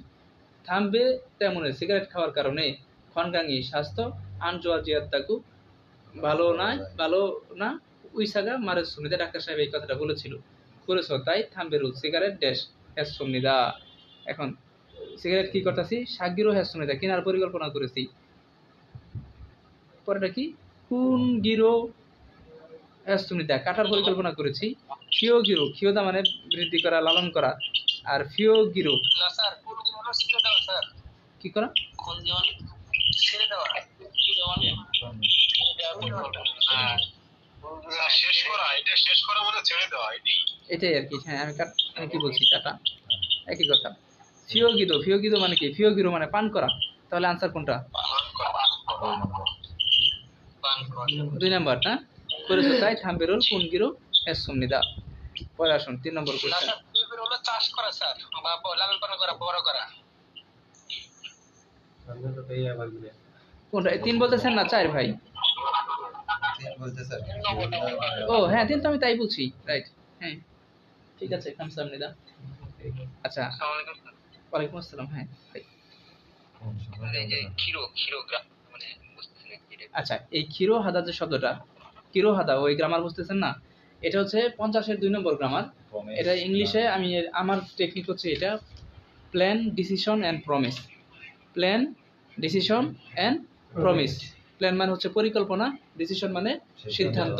থামবে তেমনে সিগারেট খাওয়ার কারণে খনগাংই স্বাস্থ্য আনজোয়া জিয়াত্তাকু ভালো না উইসাগা মারে সুনিদা। ডাক্তার সাহেব এই কথাটা বলেছিল, করেছো তাই থামবে রুল সিগারেট ড্যাশ হ্যাস সুনিদা। এখন সিগারেট কি করতেছি? সাগিরো হ্যাস সুনিদা কেনার পরিকল্পনা করেছি। পরেটা কি? কোন গিরো হ্যাস সুনিদা কাটার পরিকল্পনা করেছি। ফিও গিরো, খিওদা মানে বৃদ্ধি করা, লালন করা। আর ফিও গিরো না স্যার কোন জীবন ছেড়ে দাও স্যার। কি করা? কোন জীবন ছেড়ে দেওয়া। কি জীবন? শেষ করা, এটা শেষ করা মানে ছেড়ে দেওয়া, এটাই আর কি। হ্যাঁ, আমি কি বলছি? কাটা, একই কথা। ফিওগিদো, ফিওগিদো মানে কি? ফিওগিরো মানে পান করা। তাহলে আনসার কোনটা? 2 নাম্বার না করেছো তাই থামবেরোল কোন গিরো এস সুমনিদা। পরে আসুন 3 নম্বর না কোশ্চেন। স্যার ফিওর হলো চাষ করা স্যার বা লালন পালন করা, বড় করা। কোনটা? 3 বলতেছেন না 4 ভাই? ও হ্যাঁ 3 তো আমি তাই বলছি, রাইট। হ্যাঁ ঠিক আছে, খামসামনিদা। আচ্ছা, ওয়ালাইকুম আসসালাম। হ্যাঁ ভাই, এই যে ক্ষীরোগ্রাম মানে বুঝতেছেন কি এটা? আচ্ছা এই ক্ষীরো হাদা যে শব্দটা, ক্ষীরো হাদা ওই গ্রামার বুঝতেছেন না? এটা হচ্ছে 50-এর 2 নম্বর গ্রামার। এটা ইংলিশে আমি আমার টেকনিক হচ্ছে এটা plan decision and promise. Plan decision and promise. Plan মানে হচ্ছে পরিকল্পনা, ডিসিশন মানে সিদ্ধান্ত,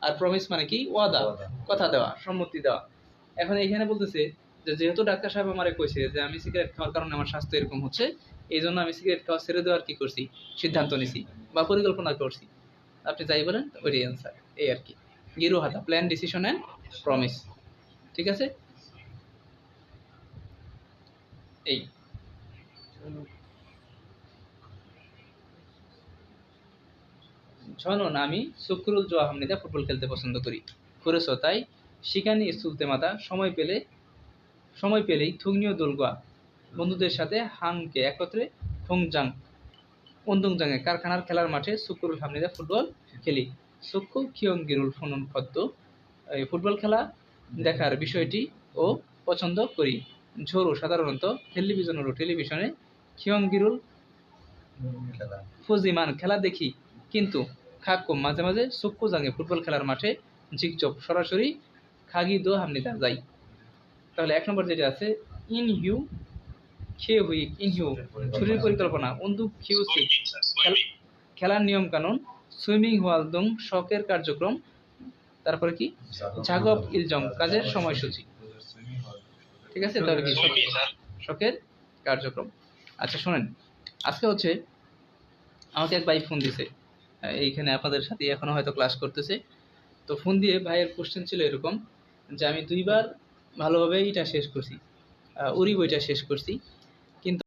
আর প্রমিস মানে কি? ওয়াদা, কথা দেওয়া, সম্মতি দেওয়া। এখন এখানে বলতেছে যে যেহেতু ডাক্তার সাহেব আমারে কইছে যে আমি সিগারেট খাওয়ার কারণে আমার স্বাস্থ্য এরকম হচ্ছে, এই জন্য আমি সিগারেট খাওয়া ছেড়ে দেওয়ার কি করছি? সিদ্ধান্ত নিছি বা পরিকল্পনা করছি। আপনি যাই বলেন ওইটাই অ্যান্সার, এই আর কি। গিরো হাতা প্ল্যান ডিসিশন অ্যান্ড প্রমিস, ঠিক আছে। এই ঝনন আমি শুক্রুল জোয়া হামনিদা ফুটবল খেলতে পছন্দ করি। করেছো তাই শিকানি সুলতে মাতা সময় পেলেই থুংনিও দোলগোয়া বন্ধুদের সাথে হাংকে একত্রে থংজাং অন্দুংজাংয়ে কারখানার খেলার মাঠে শুক্রুল হামনিদা ফুটবল খেলি। সুক্কু খিয়ংগিরুল ফনন ফদ্দ এই ফুটবল খেলা দেখার বিষয়টি ও পছন্দ করি। ঝোরো সাধারণত টেলিভিশনে খিয়ংগিরুল ফুজিমান খেলা দেখি, কিন্তু খাক্কুম মাঝে মাঝে সুক্কু জাঙ্গে ফুটবল খেলার মাঠে ঝিকচপ সরাসরি খাগি দো হামনিদা যাই। তাহলে 1 নম্বর যেটা আছে ইনহিউ খেয়ে হুই, ইনহিউ ছুরির পরিকল্পনা, উন্দু খিউ সি খেলার নিয়ম কানুন, সুইমিং হোয়ালদং শখের কার্যক্রম, তারপরে কি ঝাগব ইলজং কাজের সময়সূচি, ঠিক আছে। তাহলে কি শখের কার্যক্রম। আচ্ছা শোনেন, আজকে হচ্ছে আমাকে এক ভাই ফোন দিছে, এইখানে আপনাদের সাথে এখনো হয়তো ক্লাস করতেছে। তো ফোন দিয়ে ভাইয়ের কোশ্চেন ছিল এরকম যে আমি 2 বার ভালোভাবে এটা শেষ করছি, উরি বইটা শেষ করছি, কিন্তু